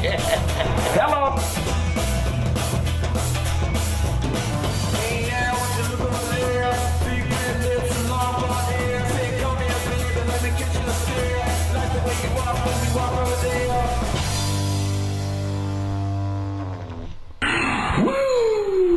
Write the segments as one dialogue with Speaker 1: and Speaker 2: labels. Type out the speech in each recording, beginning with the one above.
Speaker 1: Hello.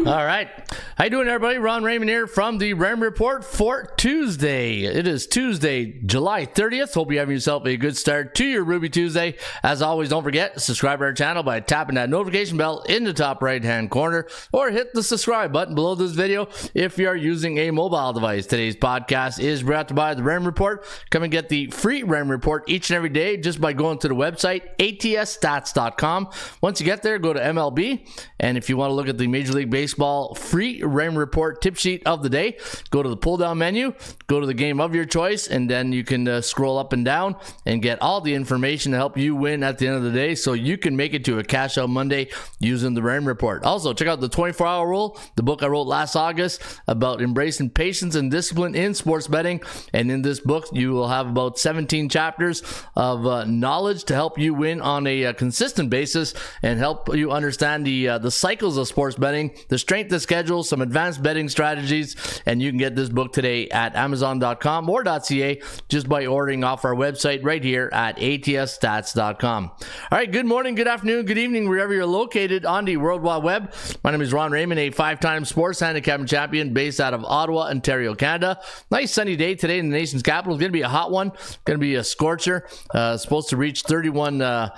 Speaker 2: All right. How you doing, everybody? Ron Raymond here from the Ram Report for Tuesday. It is Tuesday, July 30th. Hope you're having yourself a good start to your Ruby Tuesday. As always, don't forget, subscribe to our channel by tapping that notification bell in the top right-hand corner, or hit the subscribe button below this video if you are using a mobile device. Today's podcast is brought to you by the Ram Report. Come and get the free Ram Report each and every day just by going to the website, atsstats.com. Once you get there, go to MLB, and if you want to look at the Major League Baseball free Ram Report tip sheet of the day, go to the pull down menu, go to the game of your choice, and then you can scroll up and down and get all the information to help you win at the end of the day, so you can make it to a cash out Monday using the Ram Report. Also, check out the 24-hour rule, the book I wrote last August about embracing patience and discipline in sports betting. And in this book, you will have about 17 chapters of knowledge to help you win on a consistent basis and help you understand the cycles of sports betting, the strength of schedule, some advanced betting strategies. And you can get this book today at amazon.com or .ca just by ordering off our website right here at atsstats.com. All right, good morning, good afternoon, good evening, wherever you're located on the World Wide Web. My name is Ron Raymond, a 5-time sports handicapping champion based out of Ottawa, Ontario, Canada. Nice sunny day today in the nation's capital. It's going to be a hot one. It's going to be a scorcher. Supposed to reach 31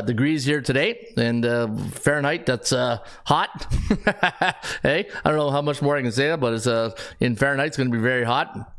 Speaker 2: degrees here today. And Fahrenheit, that's hot. Hey, I don't know how much more I can say that, but it's in Fahrenheit, it's going to be very hot.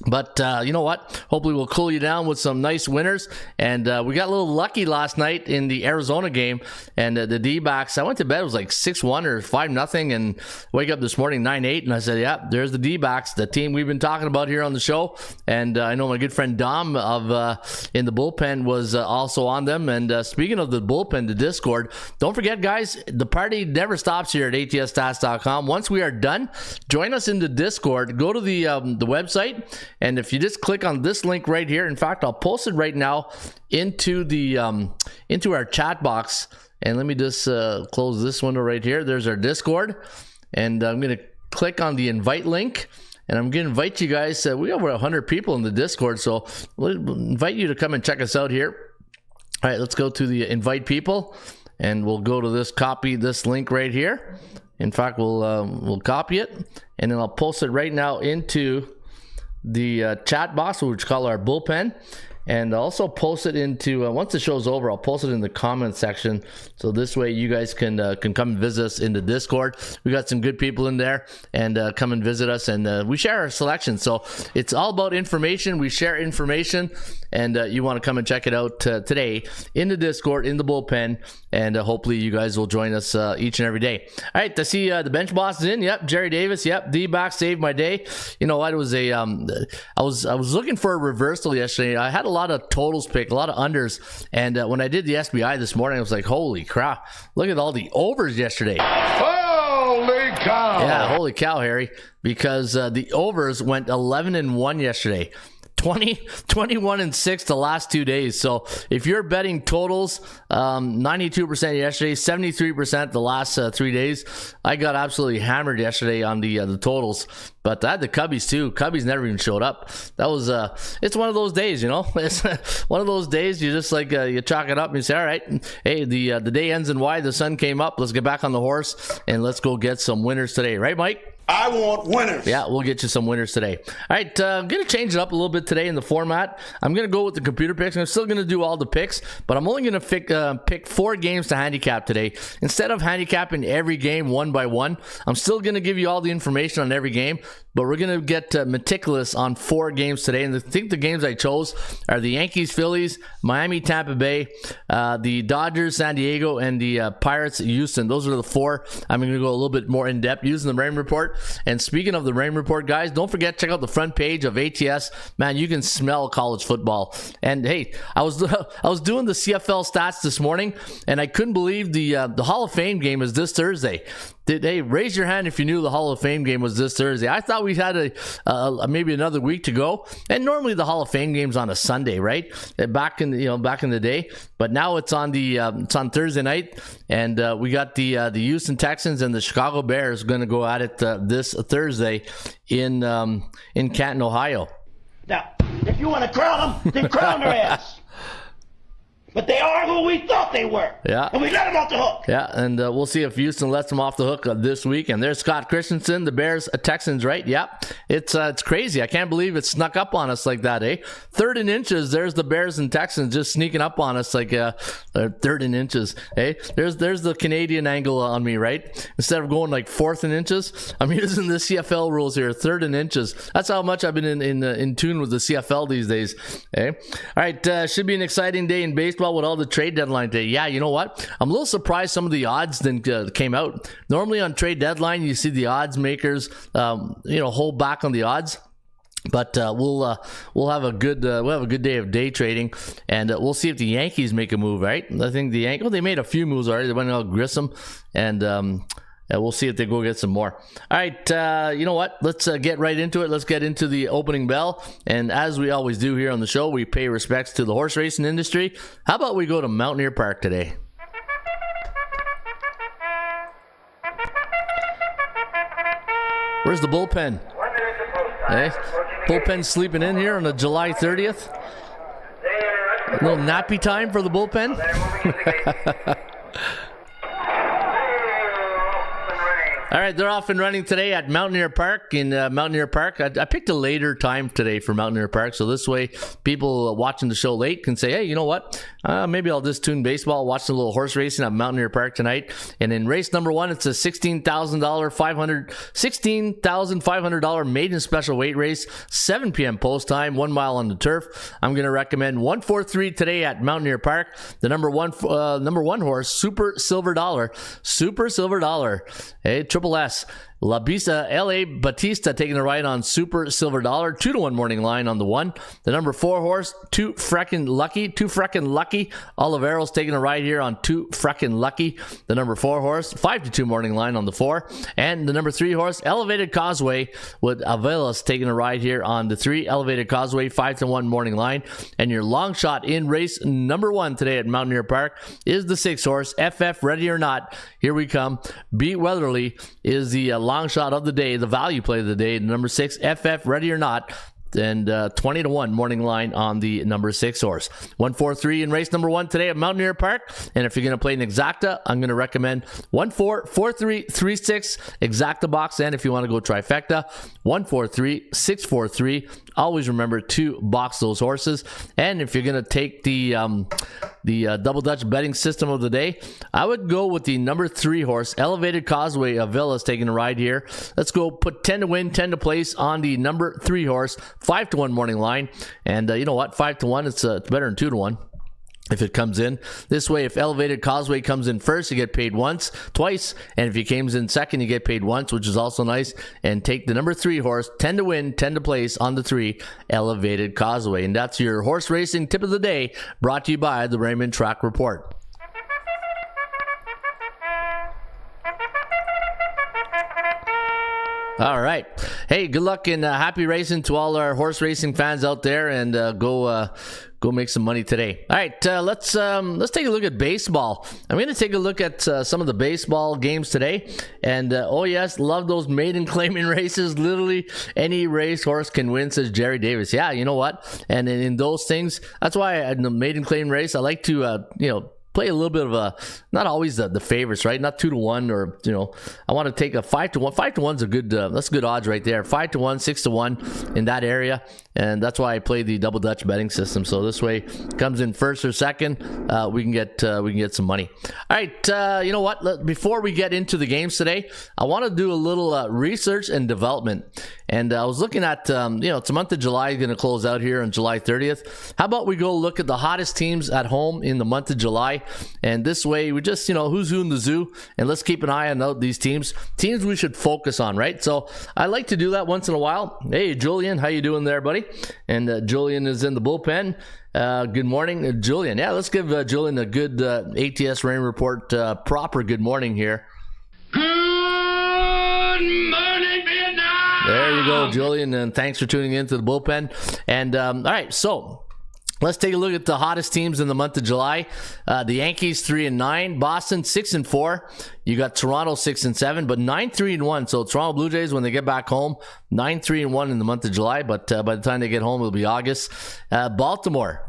Speaker 2: But you know what? Hopefully we'll cool you down with some nice winners. And we got a little lucky last night in the Arizona game. And the D-backs, I went to bed, it was like 6-1 or 5-0. And wake up this morning 9-8. And I said, yeah, there's the D-backs, the team we've been talking about here on the show. And I know my good friend Dom of in the bullpen was also on them. And speaking of the bullpen, the Discord, don't forget, guys, the party never stops here at atsstats.com. Once we are done, join us in the Discord. Go to the website. And if you just click on this link right here, in fact, I'll post it right now into the into our chat box. And let me just close this window right here. There's our Discord, and I'm going to click on the invite link, and I'm going to invite you guys. We have over 100 people in the Discord, so we'll invite you to come and check us out here. All right, let's go to the invite people, and we'll go to this, copy this link right here. In fact, we'll copy it, and then I'll post it right now into the chat box, which we call our bullpen, and also post it into once the show's over, I'll post it in the comment section, so this way you guys can come and visit us in the Discord. We got some good people in there, and come and visit us, and we share our selection. So it's all about information. We share information, and you want to come and check it out today in the Discord, in the bullpen, and hopefully you guys will join us each and every day. All right, I see the bench boss is in. Yep, Jerry Davis. Yep, D-back saved my day. You know what? It was a I was looking for a reversal yesterday. I had a lot of totals pick, a lot of unders, and when I did the SBI this morning, I was like, holy crap, look at all the overs yesterday.
Speaker 1: Holy cow.
Speaker 2: Yeah, holy cow, Harry, because the overs went 11-1 yesterday. 21-6 the last 2 days. So if you're betting totals, 92% yesterday, 73% the last 3 days. I got absolutely hammered yesterday on the totals, but I had the Cubbies too. Cubbies never even showed up. That was it's one of those days, you know. It's one of those days you just like you chalk it up and you say, all right, hey, the day ends in Y, the sun came up. Let's get back on the horse and let's go get some winners today, right, Mike?
Speaker 1: I want winners.
Speaker 2: Yeah, we'll get you some winners today. All right, I'm going to change it up a little bit today in the format. I'm going to go with the computer picks. I'm still going to do all the picks, but I'm only going to pick 4 games to handicap today. Instead of handicapping every game one by one, I'm still going to give you all the information on every game, but we're going to get meticulous on 4 games today. And I think the games I chose are the Yankees, Phillies, Miami, Tampa Bay, the Dodgers, San Diego, and the Pirates, Houston. Those are the 4. I'm going to go a little bit more in depth using the Rain Report. And speaking of the Rain Report, guys, don't forget, check out the front page of ATS. Man, you can smell college football. And hey, I was doing the CFL stats this morning, and I couldn't believe the Hall of Fame game is this Thursday. Hey, raise your hand if you knew the Hall of Fame game was this Thursday. I thought we had maybe another week to go, and normally the Hall of Fame game's on a Sunday, right? Back in the day, but now it's on Thursday night, and we got the Houston Texans and the Chicago Bears going to go at it this Thursday in Canton, Ohio.
Speaker 3: Now, if you want to crown them, then crown their ass. But they are who we thought they were.
Speaker 2: Yeah.
Speaker 3: And we let them off the hook.
Speaker 2: Yeah, and we'll see if Houston lets them off the hook this week. And there's Scott Christensen, the Bears, Texans, right? Yeah. It's crazy. I can't believe it snuck up on us like that, eh? 3rd and inches, there's the Bears and Texans just sneaking up on us like 3rd and inches, eh? There's the Canadian angle on me, right? Instead of going like 4th and inches, I'm using the CFL rules here, 3rd and inches. That's how much I've been in tune with the CFL these days, eh? All right, should be an exciting day in baseball with all the trade deadline day. Yeah, you know what? I'm a little surprised some of the odds then came out. Normally on trade deadline, you see the odds makers, hold back on the odds. But we'll have a good day of day trading, and we'll see if the Yankees make a move. Right? I think they made a few moves already. They went out Grissom, and we'll see if they go get some more. All right, you know what? Let's get right into it. Let's get into the opening bell. And as we always do here on the show, we pay respects to the horse racing industry. How about we go to Mountaineer Park today? Where's the bullpen? Hey, bullpen sleeping in here on a July 30th. A little nappy time for the bullpen. All right, they're off and running today at Mountaineer Park. I picked a later time today for Mountaineer Park, so this way people watching the show late can say, hey, you know what? Maybe I'll just tune baseball, watch a little horse racing at Mountaineer Park tonight. And in race number 1, it's a $16,500 maiden special weight race, 7 p.m. post time, 1 mile on the turf. I'm going to recommend 143 today at Mountaineer Park. The number one horse, Super Silver Dollar. Hey, Triple S. La Batista taking the ride on Super Silver Dollar. 2-1 morning line on the 1. The number 4 horse, Too Freckin' Lucky. Oliveros taking a ride here on Too Freckin' Lucky. The number 4 horse, 5-2 morning line on the 4. And the number 3 horse, Elevated Causeway, with Avelas taking a ride here on the 3. Elevated Causeway, 5-1 morning line. And your long shot in race number 1 today at Mountaineer Park is the 6 horse, FF Ready or Not. Here we come. Beat Weatherly is the long shot of the day, the value play of the day. Number 6, FF Ready or Not. And 20-1 morning line on the number 6 horse. 143 in race number 1 today at Mountaineer Park. And if you're going to play an exacta, I'm going to recommend 1-4-4-3-3-6 exacta box. And if you want to go trifecta, 1-4-3-6-4-3. Always remember to box those horses. And if you're going to take the double Dutch betting system of the day, I would go with the number 3 horse, Elevated Causeway of Villas, taking a ride here. Let's go put 10 to win, 10 to place on the number 3 horse, 5-1 morning line. And you know what? 5-1, it's better than 2-1. If it comes in this way, if Elevated Causeway comes in first, you get paid twice. And if he comes in second, you get paid once, which is also nice. And take the number 3 horse, 10 to win, 10 to place on the 3, Elevated Causeway. And that's your horse racing tip of the day, brought to you by the Raymond Track Report. All right. Hey, good luck and happy racing to all our horse racing fans out there, and go make some money today. All right, let's take a look at baseball. I'm going to take a look at some of the baseball games today, and oh yes, love those maiden claiming races. Literally any race horse can win, says Jerry Davis. Yeah, you know what? And in those things, that's why in the maiden claim race, I like to play a little bit of a, not always the favorites, right? Not 2-1, or I want to take a 5-1. 5-1's a good, that's good odds right there. 5-1, 6-1 in that area, and that's why I play the double Dutch betting system. So this way, comes in first or second, we can get some money. All right, you know what? Before we get into the games today, I want to do a little research and development. And I was looking at, it's the month of July, going to close out here on July 30th. How about we go look at the hottest teams at home in the month of July? And this way, we just, who's who in the zoo, and let's keep an eye on these teams we should focus on, right? So I like to do that once in a while. Hey, Julian, how you doing there, buddy? And Julian is in the bullpen. Good morning, Julian. Yeah, let's give Julian a good ATS Rain Report proper good morning here.
Speaker 1: Good
Speaker 2: There you go, Julian, and thanks for tuning in to the bullpen. And all right, so let's take a look at the hottest teams in the month of July. The Yankees 3-9, Boston 6-4. You got Toronto 6-7, but 9-3-1. So Toronto Blue Jays, when they get back home, 9-3-1 in the month of July. But by the time they get home, it'll be August. Baltimore,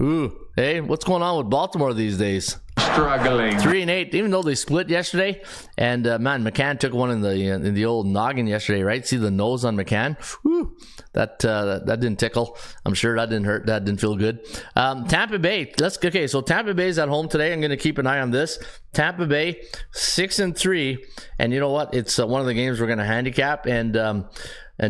Speaker 2: hey, what's going on with Baltimore these days?
Speaker 4: Struggling.
Speaker 2: 3-8, even though they split yesterday. And man, McCann took one in the old noggin yesterday, right? See the nose on McCann? Whew. That didn't tickle. I'm sure that didn't hurt. That didn't feel good. Tampa Bay. So Tampa Bay's at home today. I'm going to keep an eye on this. Tampa Bay 6-3, and you know what? It's one of the games we're going to handicap. And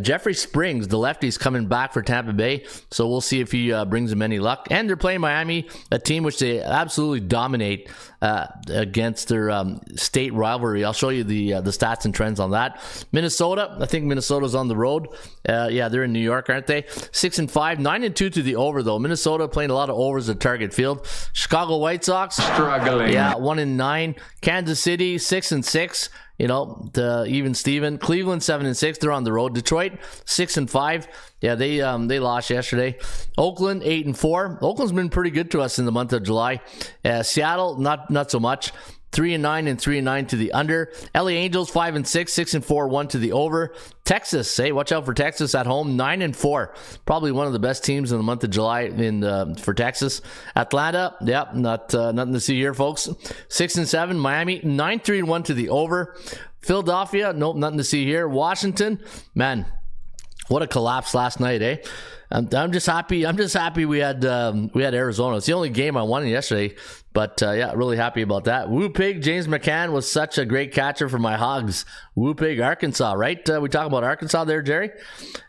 Speaker 2: Jeffrey Springs, the lefty's coming back for Tampa Bay, so we'll see if he brings them any luck. And they're playing Miami, a team which they absolutely dominate against their state rivalry. I'll show you the stats and trends on that. Minnesota, I think Minnesota's on the road. They're in New York, aren't they? 6-5, 9-2 to the over though. Minnesota playing a lot of overs at Target Field. Chicago White Sox
Speaker 4: Struggling.
Speaker 2: 1-9. Kansas City 6-6. You know, even Steven. Cleveland 7-6. They're on the road. Detroit 6-5. Yeah, they lost yesterday. Oakland 8-4. Oakland's been pretty good to us in the month of July. Seattle not so much. 3-9 and 3-9 to the under. LA Angels 5-6, 6-4, 1 to the over. Texas, hey, watch out for Texas at home, 9-4. Probably one of the best teams in the month of July for Texas. Atlanta, nothing to see here, folks. 6-7. Miami 9-3-1 to the over. Philadelphia, nope, nothing to see here. Washington, man, what a collapse last night, eh? I'm just happy. We had Arizona. It's the only game I won yesterday, but really happy about that. Woo Pig, James McCann was such a great catcher for my Hogs. Woo Pig, Arkansas, right? We talk about Arkansas there, Jerry.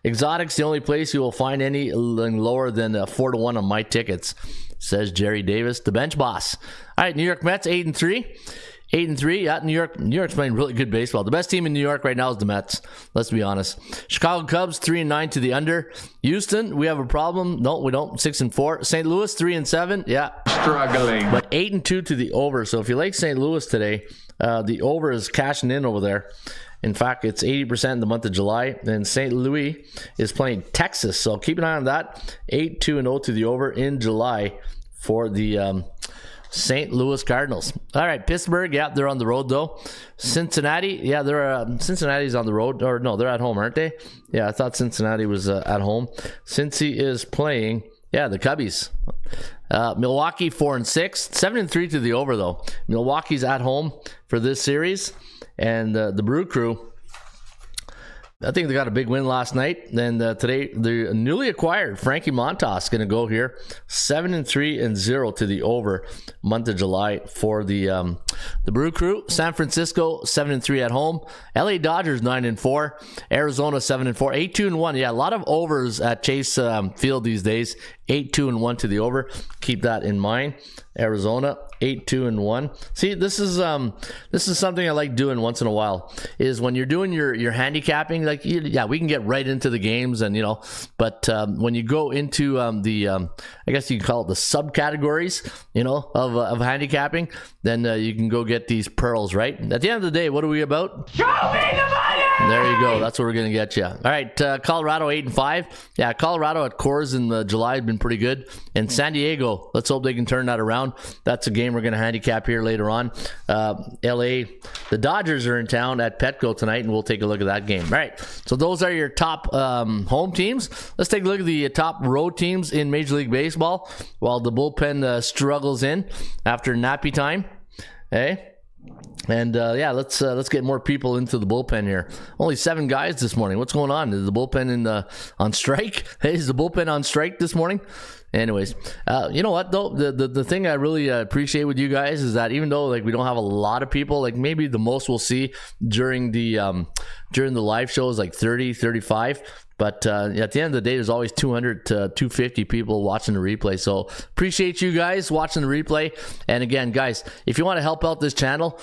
Speaker 2: Exotic's the only place you will find anything lower than 4-1 on my tickets, says Jerry Davis, the bench boss. All right, New York Mets 8-3. 8-3, yeah, New York's playing really good baseball. The best team in New York right now is the Mets. Let's be honest. Chicago Cubs 3-9 to the under. Houston, we have a problem. No, we don't. 6-4. St. Louis 3-7. Yeah,
Speaker 4: Struggling.
Speaker 2: but 8-2 to the over. So if you like St. Louis today, the over is cashing in over there. In fact, it's 80% in the month of July. And St. Louis is playing Texas. So keep an eye on that. 8-2-0 to the over in July for the St. Louis Cardinals. All right, Pittsburgh, yeah, they're on the road though. Cincinnati, yeah, Cincinnati's on the road, or no, they're at home, aren't they? Yeah, I thought Cincinnati was at home. Cincy is playing, the Cubbies. Milwaukee 4-6, 7-3 to the over though. Milwaukee's at home for this series, and the Brew Crew, I think they got a big win last night. Then today, the newly acquired Frankie Montas going to go here 7-3-0 to the over month of July for the Brew Crew. San Francisco 7-3 at home. LA Dodgers 9-4. Arizona 7-4. 8-2-1. Yeah, a lot of overs at Chase Field these days. 8-2-1 to the over. Keep that in mind. Arizona 8-2-1. See, this is something I like doing once in a while. Is when you're doing your handicapping, like we can get right into the games and but when you go into I guess you can call it the subcategories, of handicapping, then you can go get these pearls. Right at the end of the day, what are we about?
Speaker 3: Show me the money!
Speaker 2: There you go. That's what we're gonna get you. All right, Colorado 8-5. Yeah, Colorado at Coors in July has been pretty good. And San Diego, let's hope they can turn that around. That's a game we're going to handicap here later on. LA, the Dodgers are in town at Petco tonight, and we'll take a look at that game. All right, so those are your top home teams. Let's take a look at the top road teams in Major League Baseball while the bullpen struggles in after nappy time. Hey. And let's get more people into the bullpen here. Only 7 guys this morning. What's going on? Is the bullpen on strike? Hey, is the bullpen on strike this morning? Anyways, you know what though? The thing I really appreciate with you guys is that even though we don't have a lot of people, maybe the most we'll see during the live shows 30, 35. But at the end of the day, there's always 200 to 250 people watching the replay. So appreciate you guys watching the replay. And again, guys, if you want to help out this channel,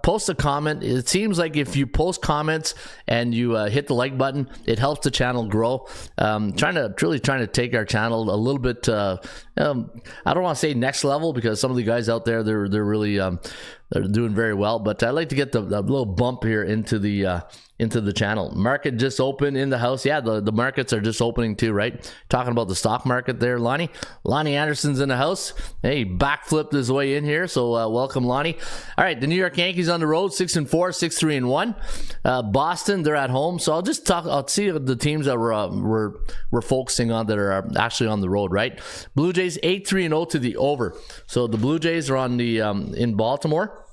Speaker 2: post a comment. It seems like if you post comments and you hit the like button, it helps the channel grow. Trying to take our channel a little bit. I don't want to say next level because some of the guys out there, they're really they're doing very well. But I'd like to get the little bump here into the channel. Market just opened in the house. Yeah, the markets are just opening too, right? Talking about the stock market there, Lonnie. Lonnie Anderson's in the house. Hey, backflipped his way in here, so welcome, Lonnie. All right, the New York Yankees on the road, 6-4, 6-3-1. Boston, they're at home. So I'll see the teams that we're focusing on that are actually on the road, right? Blue Jays 8-3-0 to the over. So the Blue Jays are on the in Baltimore.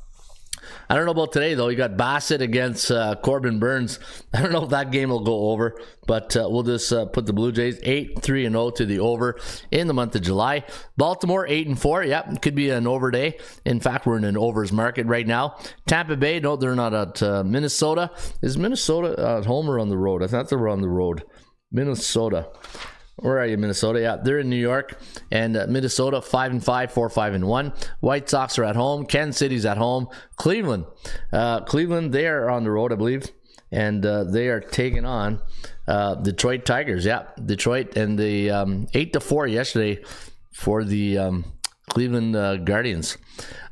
Speaker 2: I don't know about today, though. You got Bassett against Corbin Burns. I don't know if that game will go over, but we'll just put the Blue Jays 8-3-0 to the over in the month of July. Baltimore 8-4. Yep, it could be an over day. In fact, we're in an overs market right now. Tampa Bay, no, they're not at Minnesota. Is Minnesota at home or on the road? I thought they were on the road. Minnesota. Where are you, Minnesota? Yeah, they're in New York. And Minnesota, 5-5, 4-5-1. White Sox are at home. Kansas City's at home. Cleveland. Cleveland, they are on the road, I believe. And they are taking on Detroit Tigers. Yeah, Detroit. And the 8-4 yesterday for the Cleveland Guardians.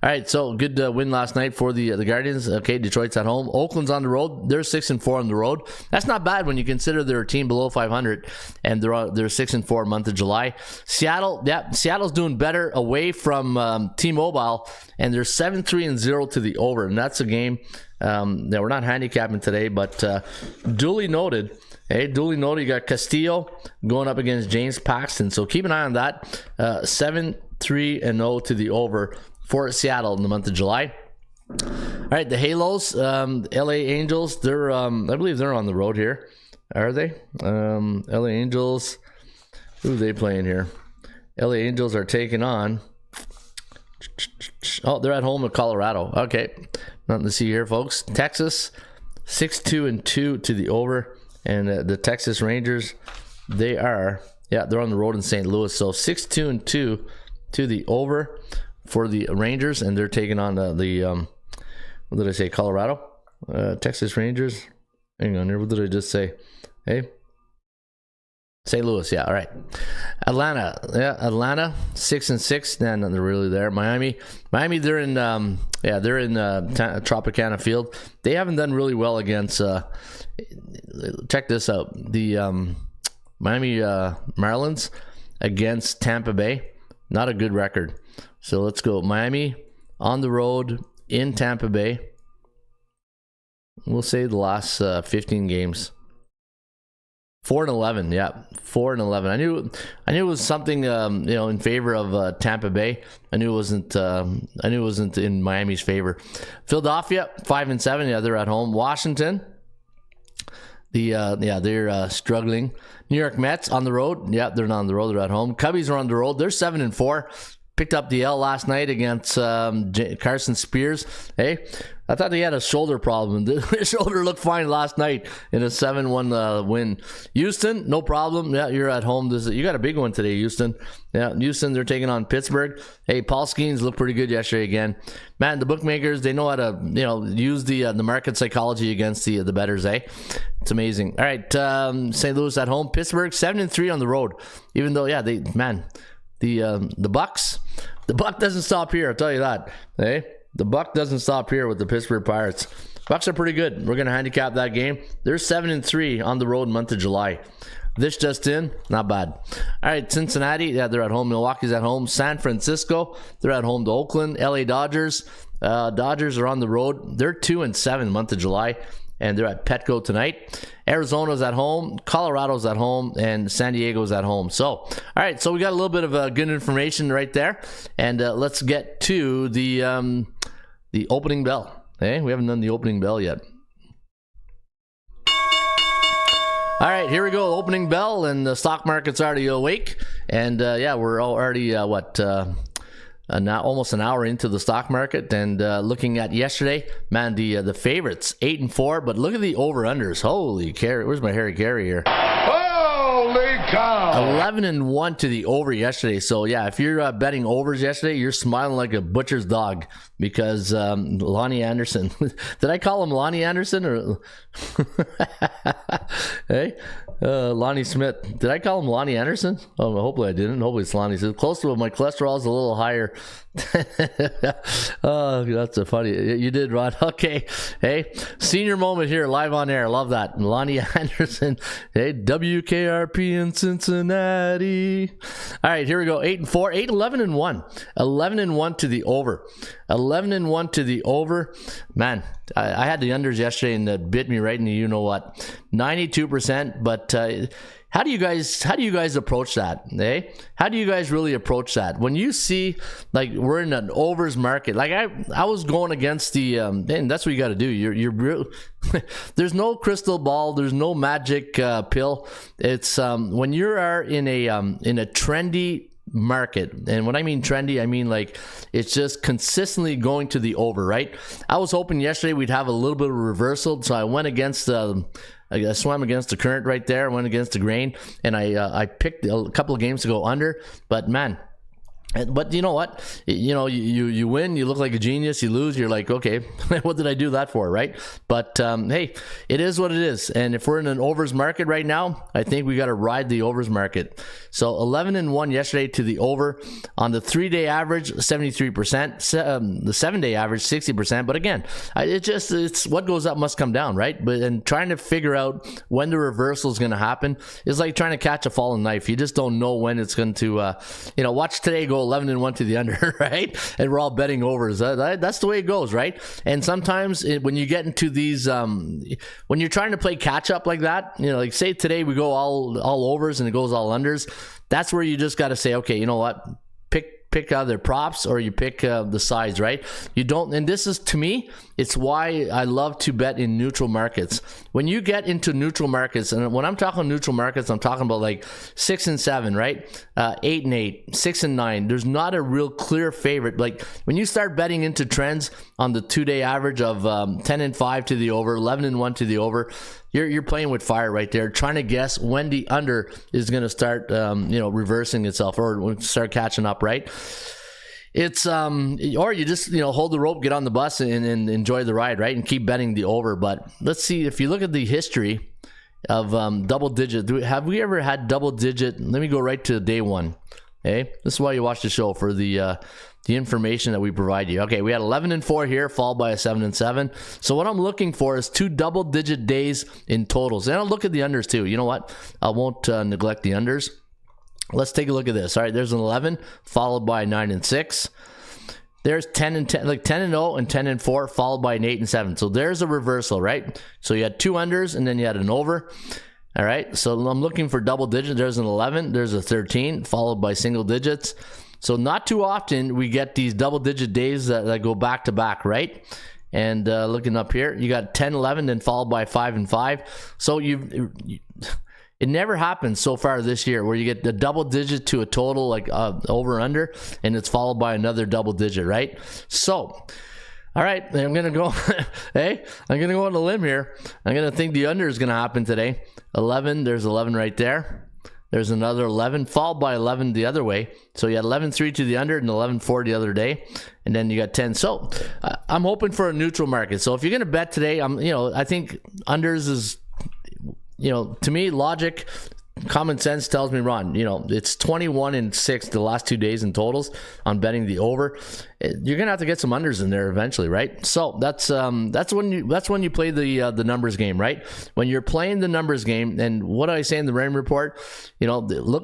Speaker 2: All right, so good win last night for the Guardians. Okay, Detroit's at home. Oakland's on the road. They're 6-4 on the road. That's not bad when you consider they're a team below 500, and they're 6-4 month of July. Seattle, yeah, Seattle's doing better away from T-Mobile, and they're 7-3-0 to the over, and that's a game that we're not handicapping today, but duly noted. Hey, duly noted, you got Castillo going up against James Paxton, so keep an eye on that. 7-3-0 to the over for Seattle in the month of July. All right, the Halos, LA Angels, they're I believe they're on the road here. Are they? LA Angels, who are they playing here? LA Angels are taking on, oh, they're at home with Colorado. Okay, nothing to see here, folks. Texas, 6-2-2 to the over. And the Texas Rangers, they're on the road in St. Louis. So 6-2-2 to the over for the Rangers, and they're taking on the what did I say? Colorado, Texas Rangers. Hang on here. What did I just say? Hey, St. Louis. Yeah, all right. Atlanta, 6-6. Nah, nothing really there. Miami, they're in Tropicana Field. They haven't done really well against. Check this out. The Miami Marlins against Tampa Bay. Not a good record. So let's go. Miami on the road in Tampa Bay. We'll say the last 15 games. 4-11. Yeah, 4-11. I knew it was something in favor of Tampa Bay. I knew it wasn't in Miami's favor. Philadelphia 5-7. Yeah, they're at home. Washington. They're struggling. New York Mets on the road. Yeah, they're not on the road. They're at home. Cubbies are on the road. They're 7-4. Picked up the L last night against Carson Spears. Hey, I thought he had a shoulder problem. His shoulder looked fine last night in a 7-1 win. Houston, no problem. Yeah, you're at home. You got a big one today, Houston. Yeah, Houston, they're taking on Pittsburgh. Hey, Paul Skeens looked pretty good yesterday again. Man, the bookmakers, they know how to use the market psychology against the bettors. It's amazing. All right, St. Louis at home. Pittsburgh 7-3 on the road. Even though, the Bucks. The buck doesn't stop here, I'll tell you that. Hey, the buck doesn't stop here with the Pittsburgh Pirates. Bucks are pretty good. We're going to handicap that game. They're 7-3 on the road month of July. This just in, not bad. All right, Cincinnati, yeah, they're at home. Milwaukee's at home. San Francisco, they're at home to Oakland. LA Dodgers, Dodgers are on the road. They're 2-7 month of July, and they're at Petco tonight. Arizona's at home, Colorado's at home, and San Diego's at home. So, all right, so we got a little bit of good information right there, and let's get to the opening bell. Hey, we haven't done the opening bell yet. All right, here we go, opening bell, and the stock market's already awake, and we're already now almost an hour into the stock market, and looking at yesterday, man, the favorites 8-4, but look at the over-unders. Holy carry! Where's my Harry Carey here?
Speaker 1: Holy cow!
Speaker 2: 11-1 to the over yesterday. So yeah, if you're betting overs yesterday, you're smiling like a butcher's dog because Lonnie Anderson. Did I call him Lonnie Anderson or hey? Lonnie Smith. Did I call him Lonnie Anderson? Oh, hopefully I didn't. Hopefully it's Lonnie. So close to it. My cholesterol is a little higher. Oh, that's a funny. You did, Ron. Okay. Hey, senior moment here, live on air. Love that. Lonnie Anderson. Hey, WKRP in Cincinnati. All right, here we go. 8-4, 8-11-1, 11-1 to the over. 11-1 to the over. Man, I had the unders yesterday and that bit me right in the you know what. 92%, but how do you guys approach that? Eh? How do you guys really approach that? When you see like we're in an overs market, like I was going against the and that's what you got to do. You're there's no crystal ball, there's no magic pill. It's when you are in a trendy market, and when I mean trendy, I mean like it's just consistently going to the over, right? I was hoping yesterday we'd have a little bit of a reversal, so I went against I swam against the current right there, went against the grain, and I picked a couple of games to go under, but man. But you know what? You win, you look like a genius. You lose, you're like, okay, what did I do that for, right? But hey, it is what it is. And if we're in an overs market right now, I think we got to ride the overs market. So 11-1 yesterday to the over. On the 3-day average, 73%. The 7-day average, 60%. But again, it's what goes up must come down, right? And trying to figure out when the reversal is going to happen is like trying to catch a falling knife. You just don't know when it's going to. Watch today go 11-1 to the under, right? And we're all betting overs. That's the way it goes, right? And sometimes when you get into these, when you're trying to play catch up like that, like say today we go all overs and it goes all unders. That's where you just got to say, okay, you know what? Pick either props or you pick the sides, right? You don't, and this is to me, it's why I love to bet in neutral markets. When you get into neutral markets, and when I'm talking neutral markets, I'm talking about like 6-7, right? 8-8, 6-9. There's not a real clear favorite. Like when you start betting into trends on the 2-day average of 10-5 to the over, 11-1 to the over, you're playing with fire right there, trying to guess when the under is going to start, reversing itself or start catching up, right? It's or you just hold the rope, get on the bus, and enjoy the ride, right? And keep betting the over. But let's see, if you look at the history of double digit, have we ever had double digit? Let me go right to day one. Okay, this is why you watch the show, for the information that we provide you. Okay, we had 11-4 here, followed by a 7-7. So what I'm looking for is 2 double-digit days in totals. And I'll look at the unders too. You know what? I won't neglect the unders. Let's take a look at this. All right, there's an 11, followed by 9-6. There's 10-10, like 10-0 and 10-4, followed by an 8-7. So there's a reversal, right? So you had 2 unders, and then you had an over. All right, so I'm looking for double digits. There's an 11, there's a 13, followed by single digits. So not too often we get these double-digit days that go back-to-back, right? And looking up here, you got 10-11, then followed by 5-5. So it never happens so far this year where you get the double-digit to a total, like over-under, and it's followed by another double-digit, right? So, all right, I'm going to go, I'm going to go on a limb here. I'm going to think the under is going to happen today. 11, there's 11 right there. There's another 11, followed by 11 the other way. So you had 11-3 to the under and 11-4 the other day. And then you got 10. So I'm hoping for a neutral market. So if you're going to bet today, I think unders is, to me, logic, common sense tells me, Ron, it's 21-6 the last 2 days in totals on betting the over. You're gonna have to get some unders in there eventually, right? So that's when you play the numbers game, right? When you're playing the numbers game, and what do I say in the Raymond report?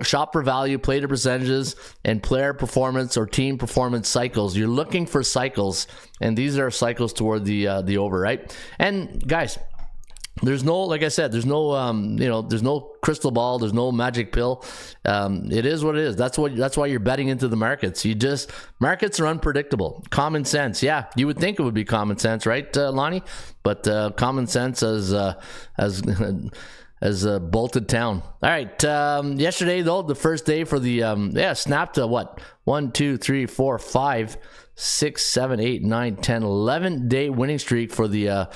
Speaker 2: Shop for value, play the percentages, and player performance or team performance cycles. You're looking for cycles, and these are cycles toward the over, right? And guys, there's no, like I said, there's no there's no crystal ball, there's no magic pill. It is what it is. That's why you're betting into the markets. Markets are unpredictable. Common sense, yeah, you would think it would be common sense, right, Lonnie? But common sense as a bolted town. All right, yesterday though, the first day for the snapped a 1, 2, 3, 4, 5, 6, 7, 8, 9, 10, 11 day winning streak for the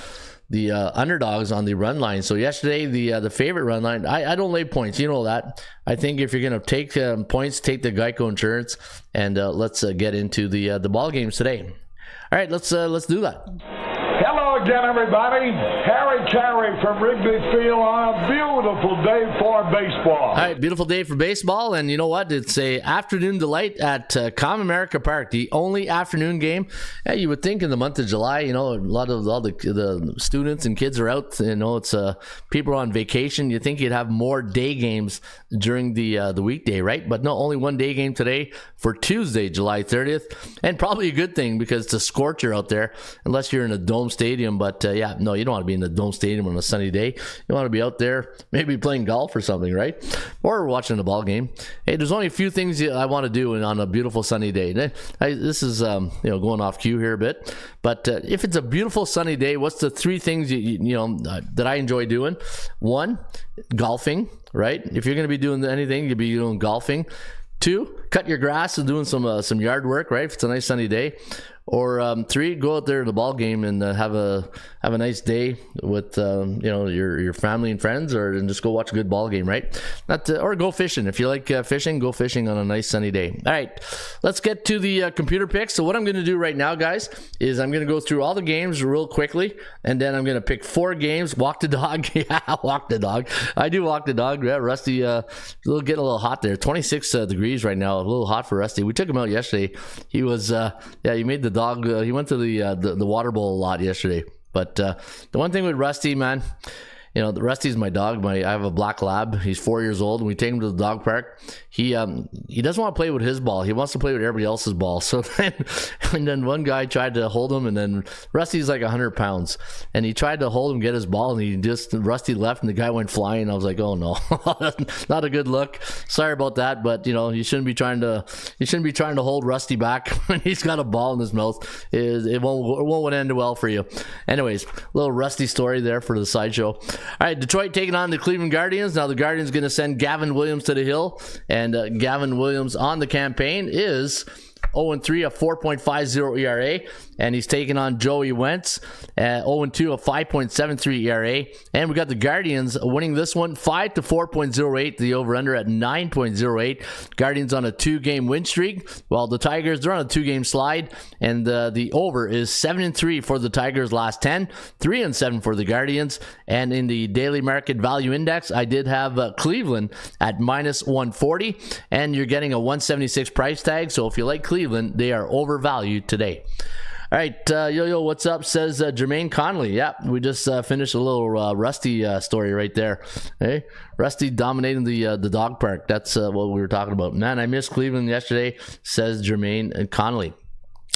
Speaker 2: the underdogs on the run line. So yesterday, the favorite run line, I don't lay points. You know that. I think if you're going to take points, take the Geico Insurance, and let's get into the ball games today. All right, let's do that.
Speaker 1: Hello again, everybody. Harry Carey from Wrigley Field on a beautiful day for baseball.
Speaker 2: All right, beautiful day for baseball, and you know what? It's a afternoon delight at Comerica Park, the only afternoon game. Yeah, you would think in the month of July, a lot of all the students and kids are out. It's people are on vacation. You think you'd have more day games during the weekday, right? But no, only one day game today for Tuesday, July 30th, and probably a good thing because it's a scorcher out there, unless you're in a dome stadium. But you don't want to be in the dome stadium on a sunny day. You want to be out there maybe playing golf or something, right? Or watching a ball game. Hey, there's only a few things I want to do on a beautiful sunny day. This is going off cue here a bit, but if it's a beautiful sunny day, what's the three things that I enjoy doing? One, golfing, right? If you're going to be doing anything, you'll be doing golfing. Two, cut your grass and doing some yard work, right? If it's a nice sunny day. Or three, go out there to the ball game and have a nice day with your family and friends, and just go watch a good ball game, right? Or go fishing if you like fishing. Go fishing on a nice sunny day. All right, let's get to the computer picks. So what I'm going to do right now, guys, is I'm going to go through all the games real quickly, and then I'm going to pick 4 games. Walk the dog, yeah, walk the dog. I do walk the dog. Yeah, Rusty, getting a little hot there. 26 degrees right now, a little hot for Rusty. We took him out yesterday. He was he made the dog. He went to the water bowl a lot yesterday. But the one thing with Rusty, man, Rusty's my dog. I have a black lab. He's 4 years old. When we take him to the dog park, he doesn't want to play with his ball. He wants to play with everybody else's ball. So then one guy tried to hold him, and then Rusty's like 100 pounds, and he tried to hold him, get his ball, and Rusty left, and the guy went flying. I was like, oh no, not a good look. Sorry about that, but you shouldn't be trying to hold Rusty back when he's got a ball in his mouth. It won't end well for you. Anyways, little Rusty story there for the sideshow. All right, Detroit taking on the Cleveland Guardians. Now the Guardians going to send Gavin Williams to the hill, and Gavin Williams on the campaign is 0-3, a 4.50 ERA, and he's taking on Joey Wentz, 0-2, a 5.73 ERA, and we got the Guardians winning this one 5-4.08, the over-under at 9.08. Guardians on a 2-game win streak, while the Tigers, they're on a 2-game slide, and the over is 7-3 for the Tigers last 10, 3-7 for the Guardians. And in the daily market value index, I did have Cleveland at minus 140, and you're getting a 176 price tag. So if you like Cleveland, they are overvalued today. All right, yo, what's up, says Jermaine Conley. Yeah, we just finished a little Rusty story right there. Hey, Rusty dominating the dog park. That's what we were talking about. Man, I missed Cleveland yesterday, says Jermaine Conley.